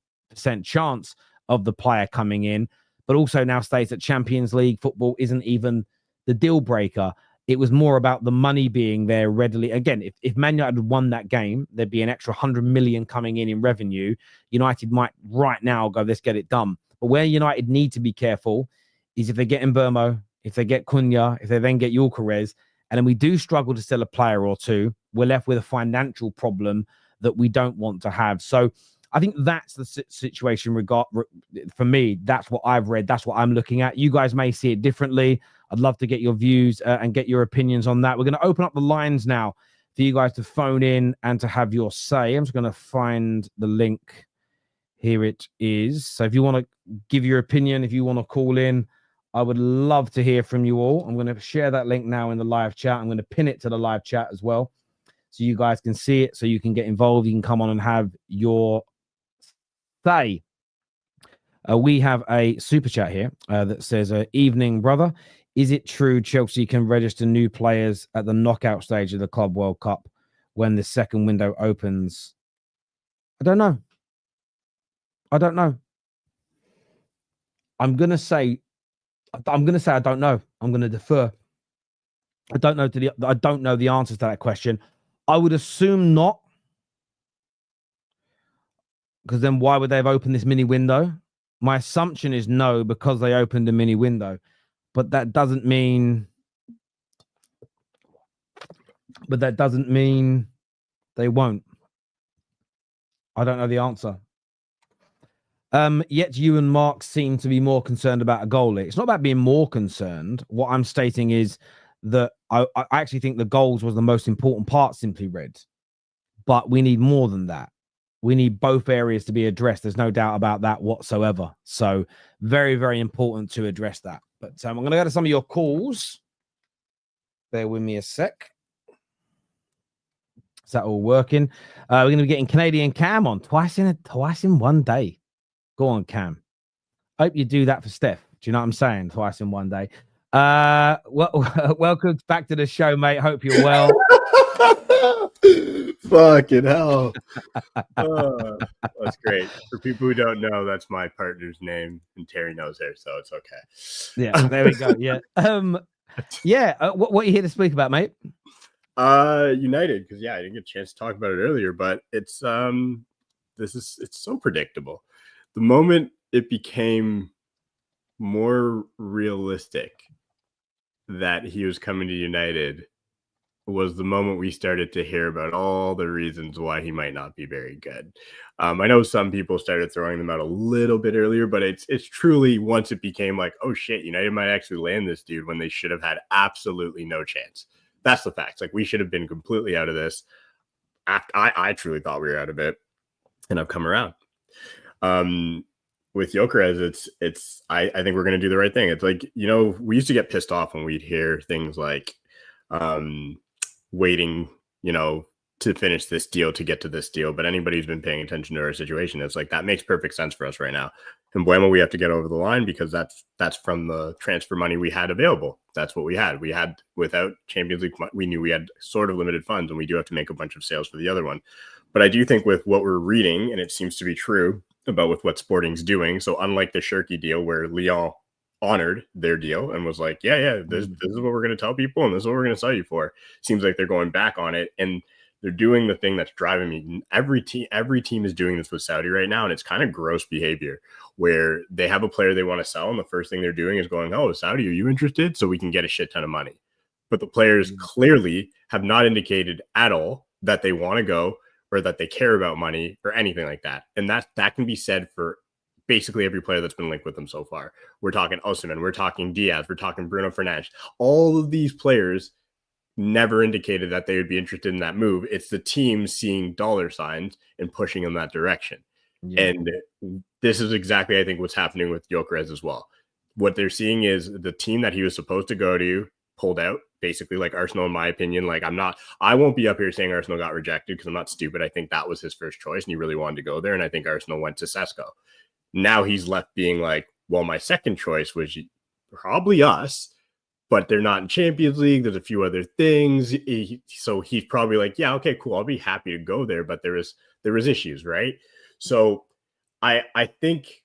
chance of the player coming in, but also now states that Champions League football isn't even the deal breaker. It was more about the money being there readily. Again, if Man United had won that game, there'd be an extra 100 million coming in revenue. United might right now go, let's get it done. But where United need to be careful is if they get Mbeumo, if they get Cunha, if they then get Gyokeres, and then we do struggle to sell a player or two, we're left with a financial problem that we don't want to have. So I think that's the situation. For me, that's what I've read. That's what I'm looking at. You guys may see it differently. I'd love to get your views and get your opinions on that. We're going to open up the lines now for you guys to phone in and to have your say. I'm just going to find the link. Here it is. So if you want to give your opinion, if you want to call in, I would love to hear from you all. I'm going to share that link now in the live chat. I'm going to pin it to the live chat as well, so you guys can see it, so you can get involved. You can come on and have your say. We have a super chat here that says, evening, brother. Is it true Chelsea can register new players at the knockout stage of the Club World Cup when the second window opens? I don't know. I don't know. I'm going to say I don't know. I'm going to defer. I don't know the answer to that question. I would assume not, because then why would they have opened this mini window? My assumption is no, because they opened a mini window. But that doesn't mean they won't. I don't know the answer. Yet you and Mark seem to be more concerned about a goalie. It's not about being more concerned. What I'm stating is that I actually think the goals was the most important part, simply read. But we need more than that. We need both areas to be addressed. There's no doubt about that whatsoever. So very, very important to address that. But I'm going to go to some of your calls. Bear with me a sec. Is that all working? We're going to be getting Canadian Cam on twice in one day. Go on, Cam. I hope you do that for Steph. Do you know what I'm saying? Twice in one day. Welcome back to the show, mate. Hope you're well. Fucking hell. That's great. For people who don't know, that's my partner's name, and Terry knows her, so it's okay. Yeah, there we go. Yeah. What are you here to speak about, mate? United, because I didn't get a chance to talk about it earlier, but it's so predictable. The moment it became more realistic that he was coming to United was the moment we started to hear about all the reasons why he might not be very good. I know some people started throwing them out a little bit earlier, but it's truly, once it became like, oh shit, United might actually land this dude when they should have had absolutely no chance. That's the facts. Like, we should have been completely out of this. I truly thought we were out of it, and I've come around. With Gyokeres, I think we're going to do the right thing. It's like, we used to get pissed off when we'd hear things like waiting, to finish this deal to get to this deal. But anybody who's been paying attention to our situation, it's like, that makes perfect sense for us right now. And Mbeumo, we have to get over the line, because that's from the transfer money we had available. That's what we had. Without Champions League, we knew we had sort of limited funds, and we do have to make a bunch of sales for the other one. But I do think with what we're reading, and it seems to be true about with what Sporting's doing. So unlike the Shirky deal, where Lyon honored their deal and was like, this is what we're going to tell people, and this is what we're going to sell you for. Seems like they're going back on it, and they're doing the thing that's driving me. Every team is doing this with Saudi right now, and it's kind of gross behavior, where they have a player they want to sell, and the first thing they're doing is going, oh, Saudi, are you interested? So we can get a shit ton of money. But the players clearly have not indicated at all that they want to go, or that they care about money, or anything like that. And that can be said for basically every player that's been linked with them so far. We're talking Osimhen, we're talking Diaz, we're talking Bruno Fernandes. All of these players never indicated that they would be interested in that move. It's the team seeing dollar signs and pushing in that direction. Yeah. And this is exactly, I think, what's happening with Gyokeres as well. What they're seeing is the team that he was supposed to go to pulled out, basically, like Arsenal, in my opinion. Like, I won't be up here saying Arsenal got rejected, because I'm not stupid. I think that was his first choice, and he really wanted to go there. And I think Arsenal went to Sesko. Now he's left being like, well, my second choice was probably us, but they're not in Champions League. There's a few other things. So he's probably like, yeah, okay, cool. I'll be happy to go there. But there was issues, right? So I think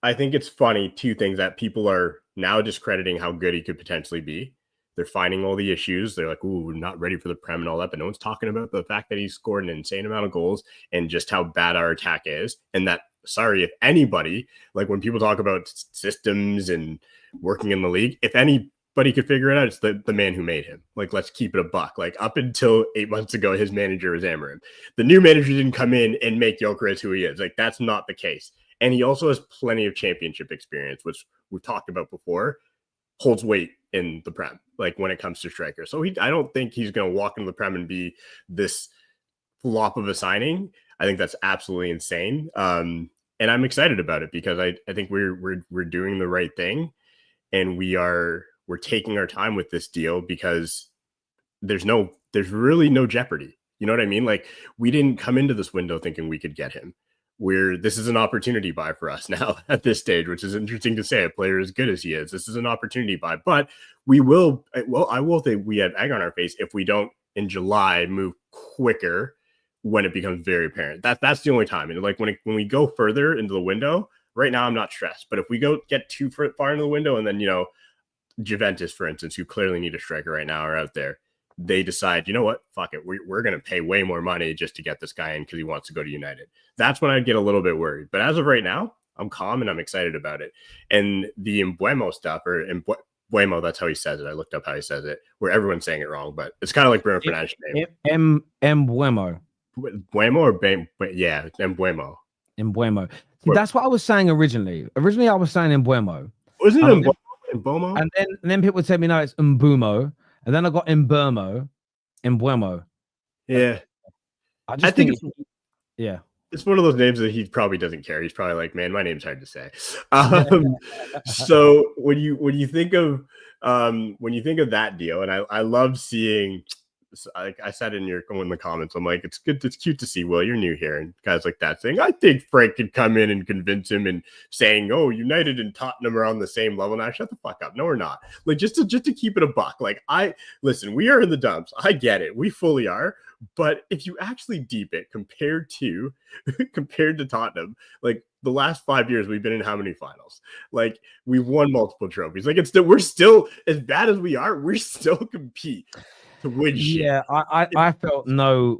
it's funny, two things, that people are now discrediting how good he could potentially be. They're finding all the issues. They're like, ooh, not ready for the Prem and all that. But no one's talking about the fact that he's scored an insane amount of goals and just how bad our attack is. And that, sorry, if anybody, like when people talk about systems and working in the league, if anybody could figure it out, it's the man who made him. Like, let's keep it a buck. Like, up until 8 months ago, his manager was Amarim. The new manager didn't come in and make Gyokeres who he is. Like, that's not the case. And he also has plenty of championship experience, which we've talked about before, holds weight in the Prem, like when it comes to strikers. So I don't think he's going to walk into the Prem and be this flop of a signing. I think that's absolutely insane. And I'm excited about it because I think we're doing the right thing, and we're taking our time with this deal because there's really no jeopardy. You know what I mean? Like, we didn't come into this window thinking we could get him. This is an opportunity buy for us now at this stage, which is interesting to say. A player as good as he is, this is an opportunity buy. But I will think we have egg on our face if we don't in July move quicker when it becomes very apparent. That's the only time. And like when we go further into the window, right now I'm not stressed. But if we get too far into the window, and then Juventus, for instance, who clearly need a striker right now, are out there, they decide, you know what, fuck it, we're going to pay way more money just to get this guy in because he wants to go to United. That's when I'd get a little bit worried. But as of right now, I'm calm and I'm excited about it. And the Mbeumo stuff, or Mbeumo, that's how he says it. I looked up how he says it, where everyone's saying it wrong, but it's kind of like Bruno Fernandes' name. Mbeumo. Mbeumo or yeah, Mbeumo. Mbeumo. That's what I was saying originally. Originally, I was saying Mbeumo. Wasn't it Mbeumo? And then people would tell me, no, it's Mbeumo. And then I got Mbeumo. Yeah. I think yeah. It's one of those names that he probably doesn't care. He's probably like, man, my name's hard to say. So when you think of that deal, and I love seeing, I said in the comments, I'm like, it's good, it's cute to see, Will, you're new here, and guys like that saying, I think Frank could come in and convince him, and saying, oh, United and Tottenham are on the same level now. Shut the fuck up. No, we're not. Like, just to keep it a buck. Like, listen, we are in the dumps. I get it. We fully are. But if you actually deep it compared to Tottenham, like the last 5 years, we've been in how many finals? Like, we've won multiple trophies. Like, we're still, as bad as we are, we're still compete. Yeah, I felt no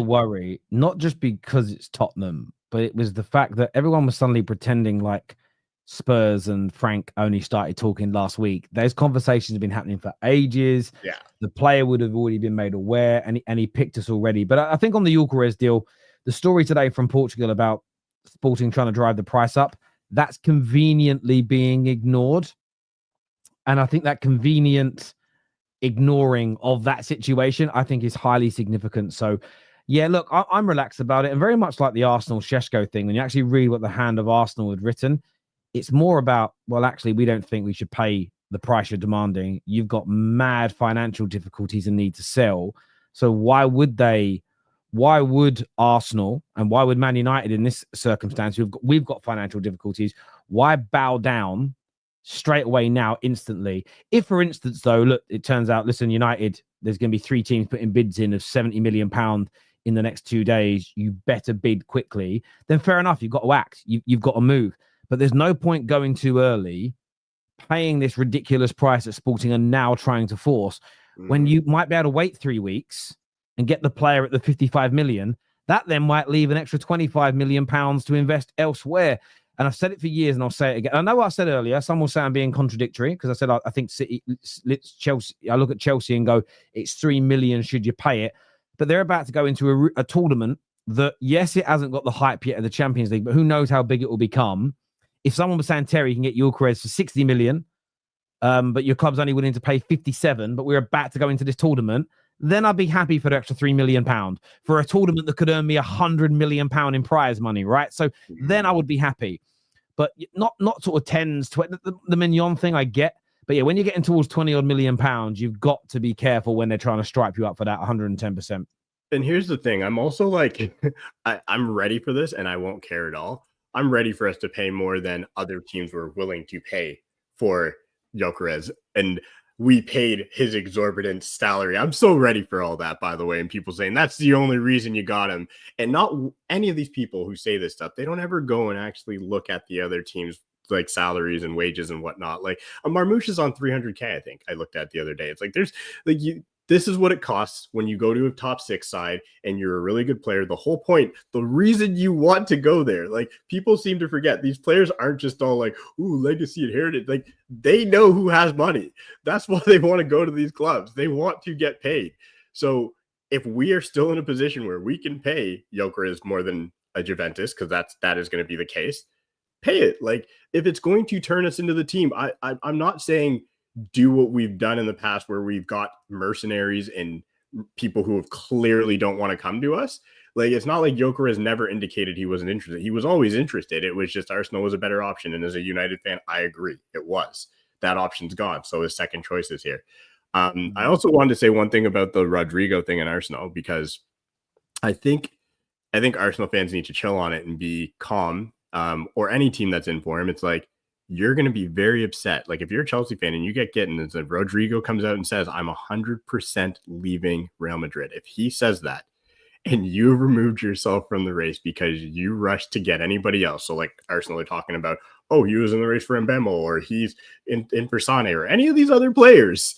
worry, not just because it's Tottenham, but it was the fact that everyone was suddenly pretending like Spurs and Frank only started talking last week. Those conversations have been happening for ages. Yeah, the player would have already been made aware, and he picked us already. But I think on the Gyokeres deal, the story today from Portugal about Sporting trying to drive the price up, that's conveniently being ignored, and I think that convenient ignoring of that situation, I think, is highly significant. So yeah, look, I'm relaxed about it, and very much like the Arsenal Šeško thing, when you actually read what the hand of Arsenal had written, it's more about, well, actually, we don't think we should pay the price you're demanding. You've got mad financial difficulties and need to sell. So why would Arsenal and why would Man United in this circumstance, we've got financial difficulties, why bow down straight away now, instantly? If, for instance, though, look, it turns out, listen, United, there's going to be 3 teams putting bids in of £70 million in the next 2 days. You better bid quickly. Then fair enough, you've got to act. You've got to move. But there's no point going too early, paying this ridiculous price that Sporting are now trying to force, when you might be able to wait 3 weeks and get the player at the 55 million. That then might leave an extra 25 million pounds to invest elsewhere. And I've said it for years, and I'll say it again. I know what I said earlier. Some will say I'm being contradictory, because I said I think City, Chelsea. I look at Chelsea and go, it's 3 million. Should you pay it? But they're about to go into a tournament that, yes, it hasn't got the hype yet of the Champions League, but who knows how big it will become. If someone was saying, Terry, you can get Gyokeres for 60 million, but your club's only willing to pay 57, but we're about to go into this tournament, then I'd be happy for the extra £3 million for a tournament that could earn me £100 million in prize money, right? So then I would be happy. But not sort of tens, the Maignan thing I get. But yeah, when you're getting towards 20 odd million pounds, you've got to be careful when they're trying to stripe you up for that 110%. And here's the thing. I'm also like, I'm ready for this, and I won't care at all. I'm ready for us to pay more than other teams were willing to pay for Gyokeres. And we paid his exorbitant salary. I'm so ready for all that, by the way. And people saying that's the only reason you got him. And not any of these people who say this stuff, they don't ever go and actually look at the other teams like salaries and wages and whatnot. Like a Marmouche is on 300K, I think I looked at the other day. It's like there's like this is what it costs when you go to a top 6 side and you're a really good player. The whole point, the reason you want to go there, like people seem to forget, these players aren't just all like, ooh, legacy inherited. Like they know who has money. That's why they want to go to these clubs. They want to get paid. So if we are still in a position where we can pay Gyokeres more than a Juventus, because that is going to be the case, pay it. Like if it's going to turn us into the team, I'm not saying do what we've done in the past where we've got mercenaries and people who have clearly don't want to come to us. Like it's not like Gyokeres never indicated he wasn't interested. He was always interested. It was just Arsenal was a better option. And as a United fan, I agree. It was. That option's gone. So his second choice is here. I also wanted to say one thing about the Rodrygo thing in Arsenal, because I think Arsenal fans need to chill on it and be calm, or any team that's in for him. It's like, you're going to be very upset. Like if you're a Chelsea fan and you get Gittens and Rodrygo comes out and says, I'm 100% leaving Real Madrid. If he says that and you've removed yourself from the race because you rushed to get anybody else. So like Arsenal are talking about, oh, he was in the race for Mbeumo, or he's in for Sane, or any of these other players.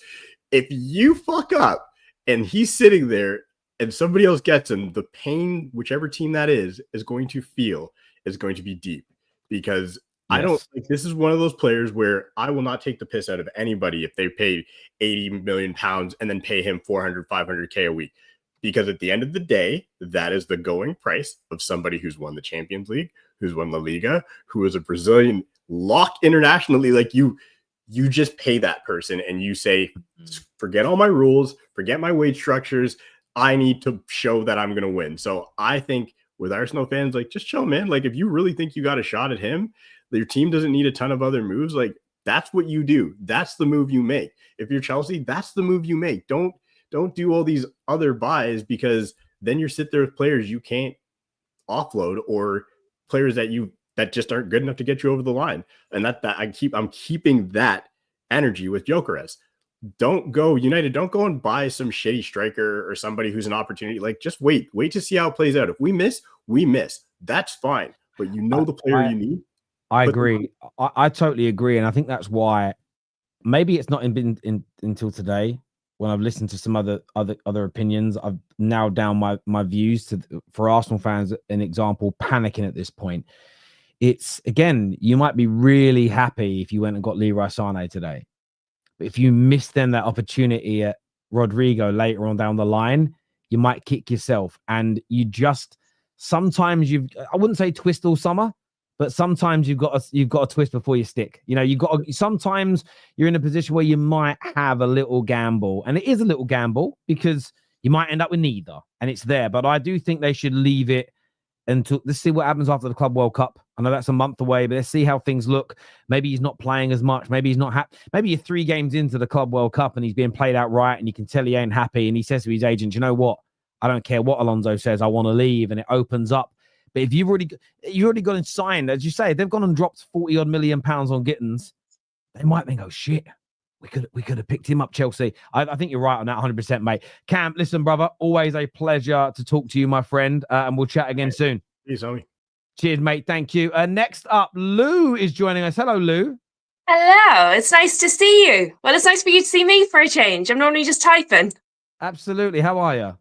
If you fuck up and he's sitting there and somebody else gets him, the pain, whichever team that is going to feel is going to be deep, because I don't think this is one of those players where I will not take the piss out of anybody if they paid 80 million pounds and then pay him 400, 500K a week. Because at the end of the day, that is the going price of somebody who's won the Champions League, who's won La Liga, who is a Brazilian lock internationally. Like you just pay that person and you say, forget all my rules, forget my wage structures. I need to show that I'm going to win. So I think with Arsenal fans, like just chill, man. Like if you really think you got a shot at him, your team doesn't need a ton of other moves. Like that's what you do. That's the move you make. If you're Chelsea, that's the move you make. Don't do all these other buys, because then you sit there with players you can't offload, or players that just aren't good enough to get you over the line. And I'm keeping that energy with Gyokeres. Don't go and buy some shitty striker or somebody who's an opportunity. Like just wait to see how it plays out. If we miss, we miss. That's fine. But the player you need. I agree. I totally agree. And I think that's why maybe it's not been until today, when I've listened to some other opinions, I've narrowed down my views for Arsenal fans. An example, panicking at this point. It's, again, you might be really happy if you went and got Leroy Sané today. But if you miss then that opportunity at Rodrygo later on down the line, you might kick yourself. And you just, sometimes I wouldn't say twist all summer, but sometimes you've got to twist before you stick. Sometimes you're in a position where you might have a little gamble, and it is a little gamble because you might end up with neither, and it's there. But I do think they should leave it until let's see what happens after the Club World Cup. I know that's a month away, but let's see how things look. Maybe he's not playing as much. Maybe he's not maybe you're 3 games into the Club World Cup and he's being played out right, and you can tell he ain't happy, and he says to his agent, you know what? I don't care what Alonso says. I want to leave, and it opens up. But if you've already got him signed, as you say, they've gone and dropped 40 odd million pounds on Gittens, they might then go, shit, we could have picked him up, Chelsea. I think you're right on that 100%, mate. Cam, listen, brother, always a pleasure to talk to you, my friend, and we'll chat again soon. Cheers, homie. Cheers, mate. Thank you. Next up, Lou is joining us. Hello, Lou. Hello. It's nice to see you. Well, it's nice for you to see me for a change. I'm normally just typing. Absolutely. How are you?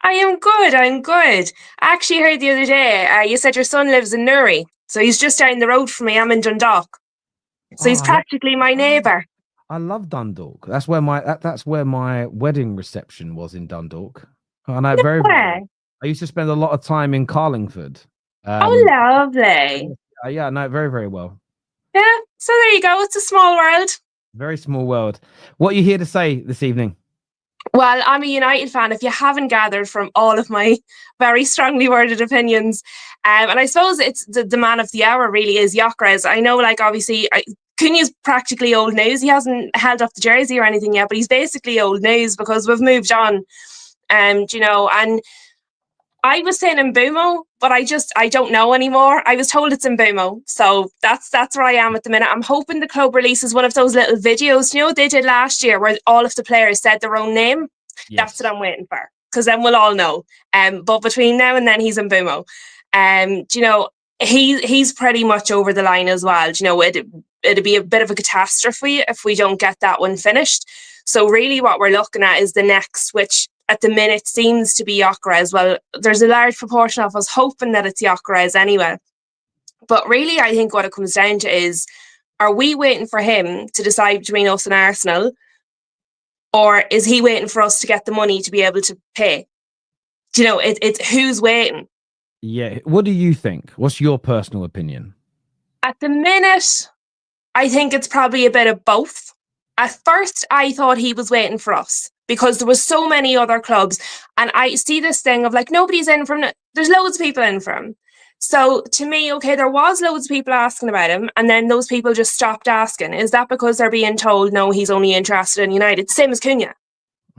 I am good. I actually heard the other day, you said your son lives in Newry. So he's just down the road from me. I'm in Dundalk. So he's practically my neighbour. I love Dundalk. That's where my wedding reception was, in Dundalk. And I used to spend a lot of time in Carlingford. Oh, lovely. Yeah, no, very, very well. Yeah, so there you go. It's a small world. Very small world. What are you here to say this evening? Well, I'm a United fan, if you haven't gathered from all of my very strongly worded opinions. And I suppose it's the man of the hour really is Gyokeres. I know, like, obviously, Cunha's practically old news. He hasn't held up the jersey or anything yet, but he's basically old news because we've moved on. And I was saying Mbeumo, but I don't know anymore. I was told it's Mbeumo. So that's where I am at the minute. I'm hoping the club releases one of those little videos, they did last year where all of the players said their own name. Yes. That's what I'm waiting for, because then we'll all know. But between now and then, he's Mbeumo. he's pretty much over the line as well. You know, it'd be a bit of a catastrophe if we don't get that one finished. So really what we're looking at is the next, which at the minute seems to be Gyokeres. Well, there's a large proportion of us hoping that it's Gyokeres anyway. But really, I think what it comes down to is, are we waiting for him to decide between us and Arsenal? Or is he waiting for us to get the money to be able to pay? Do you know, it's who's waiting? Yeah. What do you think? What's your personal opinion? At the minute, I think it's probably a bit of both. At first, I thought he was waiting for us because there was so many other clubs. And I see this thing of like, nobody's in from, there's loads of people in for him. So to me, okay, there was loads of people asking about him, and then those people just stopped asking. Is that because they're being told, no, he's only interested in United? Same as Cunha.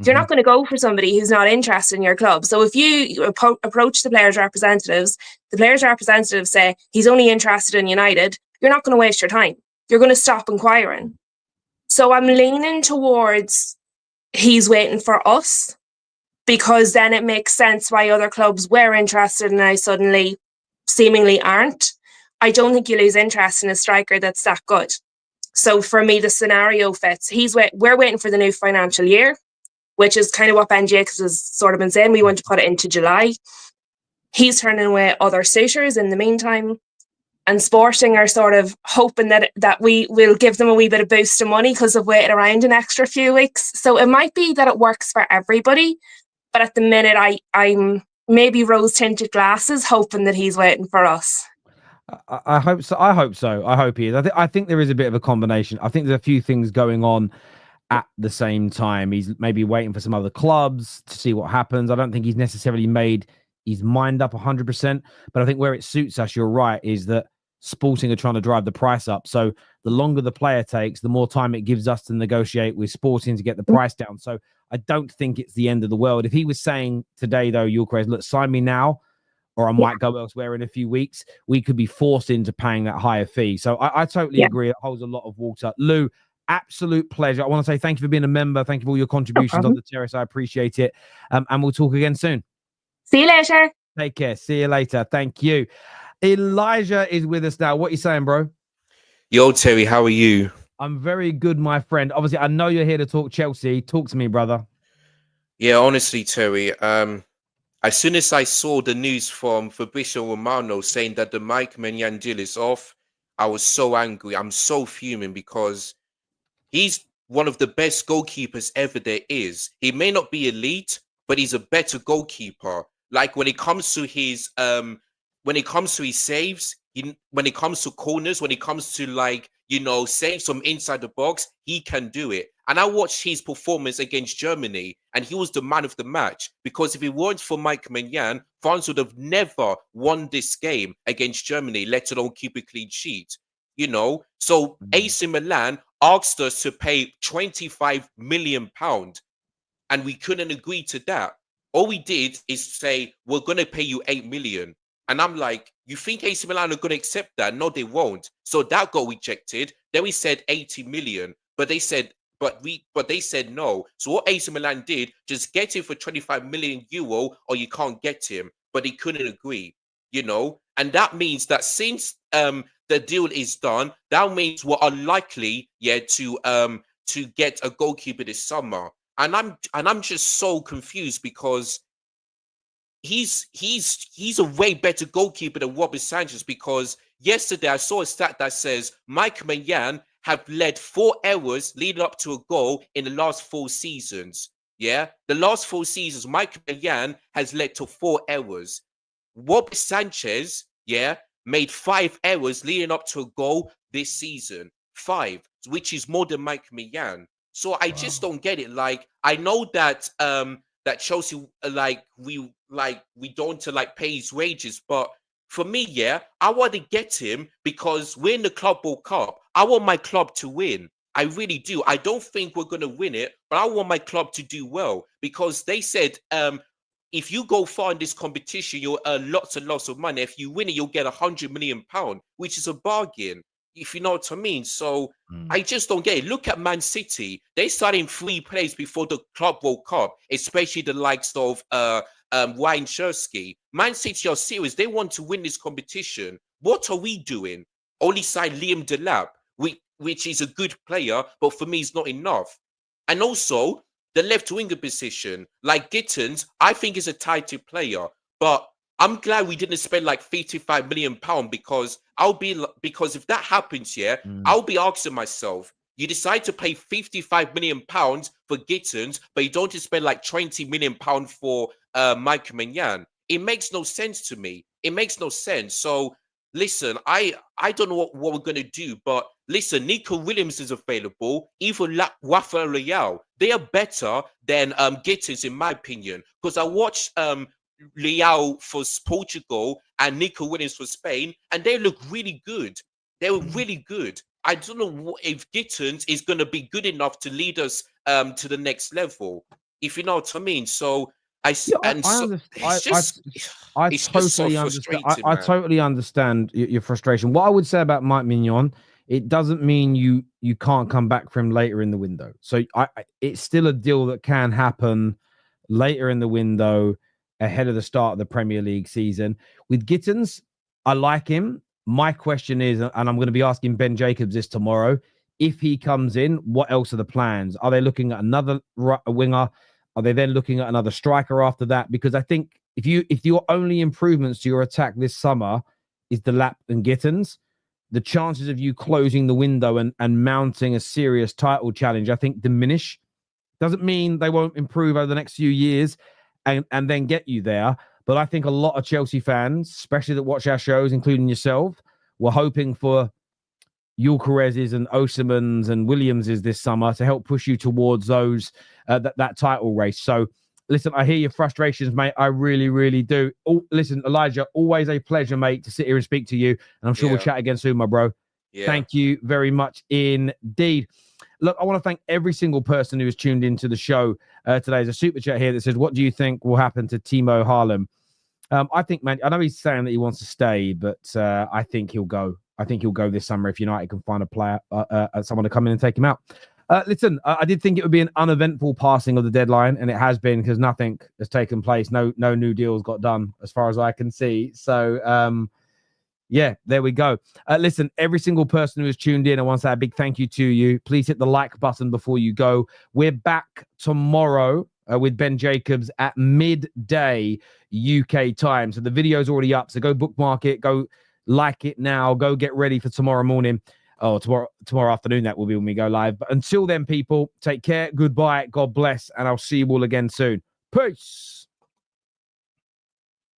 You're not going to go for somebody who's not interested in your club. So if you approach the players' representatives say he's only interested in United, you're not going to waste your time. You're going to stop inquiring. So I'm leaning towards he's waiting for us, because then it makes sense why other clubs were interested and now suddenly seemingly aren't. I don't think you lose interest in a striker that's that good. So for me, the scenario fits. We're waiting for the new financial year, which is kind of what Ben Jacobs has sort of been saying. We want to put it into July. He's turning away other suitors in the meantime. And Sporting are sort of hoping that we will give them a wee bit of boost of money because they've waited around an extra few weeks. So it might be that it works for everybody. But at the minute, I'm maybe rose-tinted glasses hoping that he's waiting for us. I hope so. I hope he is. I think there is a bit of a combination. I think there's a few things going on at the same time. He's maybe waiting for some other clubs to see what happens. I don't think he's necessarily made his mind up 100%. But I think where it suits us, you're right, is that Sporting are trying to drive the price up. So the longer the player takes, the more time it gives us to negotiate with Sporting to get the price down. So I don't think it's the end of the world. If he was saying today, though, Gyokeres, look, sign me now, or I might go elsewhere in a few weeks, we could be forced into paying that higher fee. So I totally agree. It holds a lot of water. Lou, absolute pleasure. I want to say thank you for being a member. Thank you for all your contributions on the terrace. I appreciate it. And we'll talk again soon. See you later. Take care. See you later. Thank you. Elijah is with us now. What are you saying, bro? Yo, Terry, how are you? I'm very good, my friend. Obviously, I know you're here to talk Chelsea. Talk to me, brother. Yeah, honestly, Terry, as soon as I saw the news from Fabrizio Romano saying that the Mike Maignan deal is off, I was so angry. I'm so fuming because he's one of the best goalkeepers ever there is. He may not be elite, but he's a better goalkeeper. Like when it comes to his saves, when it comes to corners, when it comes to saves from inside the box, he can do it. And I watched his performance against Germany, and he was the man of the match. Because if it weren't for Mike Maignan, France would have never won this game against Germany, let alone keep a clean sheet. So AC Milan asked us to pay £25 million, and we couldn't agree to that. All we did is say, we're going to pay you 8 million. And I'm like, you think AC Milan are going to accept that? No, they won't. So that got rejected. Then we said 80 million, but they said no. So what AC Milan did, just get him for 25 million euro or you can't get him. But they couldn't agree, And that means that since the deal is done, that means we're unlikely to get a goalkeeper this summer. And I'm just so confused because he's a way better goalkeeper than Robert Sanchez, because yesterday I saw a stat that says Mike Maignan have led 4 errors leading up to a goal in the last 4 seasons. Yeah, the last 4 seasons, Mike Maignan has led to 4 errors. Robert Sanchez, made 5 errors leading up to a goal this season. 5, which is more than Mike Maignan. So I just don't get it. Like, I know that that Chelsea we don't pay his wages, but for me, I want to get him because we're in the Club World Cup. I want my club to win. I really do. I don't think we're going to win it, but I want my club to do well, because they said if you go far in this competition, you'll earn lots and lots of money. If you win it, you'll get £100 million, which is a bargain, if you know what I mean. So I just don't get it. Look at Man City. They started in 3 players before the Club World Cup, especially the likes of Ryan Shersky. Man City are serious. They want to win this competition. What are we doing? Only sign Liam Delap, which is a good player, but for me, it's not enough. And also, the left winger position, like Gittens, I think is a tighter player, but I'm glad we didn't spend like £55 million because because if that happens, I'll be asking myself, you decide to pay £55 million for Gittens, but you don't spend like £20 million for Mike Maignan. It makes no sense to me. It makes no sense. So listen, I don't know what we're going to do, but listen, Nico Williams is available, even Rafael Leao. They are better than Gittens, in my opinion, because I watched Leao for Portugal and Nico Williams for Spain, and they look really good. They were really good. I don't know if Gittens is going to be good enough to lead us to the next level, if you know what I mean. So it's just so frustrating. I totally understand your frustration. What I would say about Mike Maignan, it doesn't mean you can't come back for him later in the window. So it's still a deal that can happen later in the window, ahead of the start of the Premier League season. With Gittens, I like him. My question is, and I'm going to be asking Ben Jacobs this tomorrow, if he comes in, what else are the plans? Are they looking at another winger? Are they then looking at another striker after that? Because I think if your only improvements to your attack this summer is Delap and Gittens, the chances of you closing the window and mounting a serious title challenge, I think, diminish. Doesn't mean they won't improve over the next few years and then get you there. But I think a lot of Chelsea fans, especially that watch our shows, including yourself, were hoping for Gyokeres and Osimhen's and Williams's this summer to help push you towards those that title race. So, listen, I hear your frustrations, mate. I really, really do. Listen, Elijah, always a pleasure, mate, to sit here and speak to you. And I'm sure we'll chat again soon, my bro. Yeah. Thank you very much indeed. Look, I want to thank every single person who has tuned into the show today. There's a super chat here that says, what do you think will happen to Timo Haaland? I think, man, I know he's saying that he wants to stay, but I think he'll go. I think he'll go this summer if United can find a player, someone to come in and take him out. Listen, I did think it would be an uneventful passing of the deadline, and it has been because nothing has taken place. No new deals got done as far as I can see. So, yeah, there we go. Listen, every single person who has tuned in, I want to say a big thank you to you. Please hit the like button before you go. We're back tomorrow with Ben Jacobs at midday UK time. So the video's already up. So go bookmark it. Go like it now. Go get ready for tomorrow morning. Oh, tomorrow afternoon, that will be when we go live. But until then, people, take care. Goodbye. God bless. And I'll see you all again soon. Peace.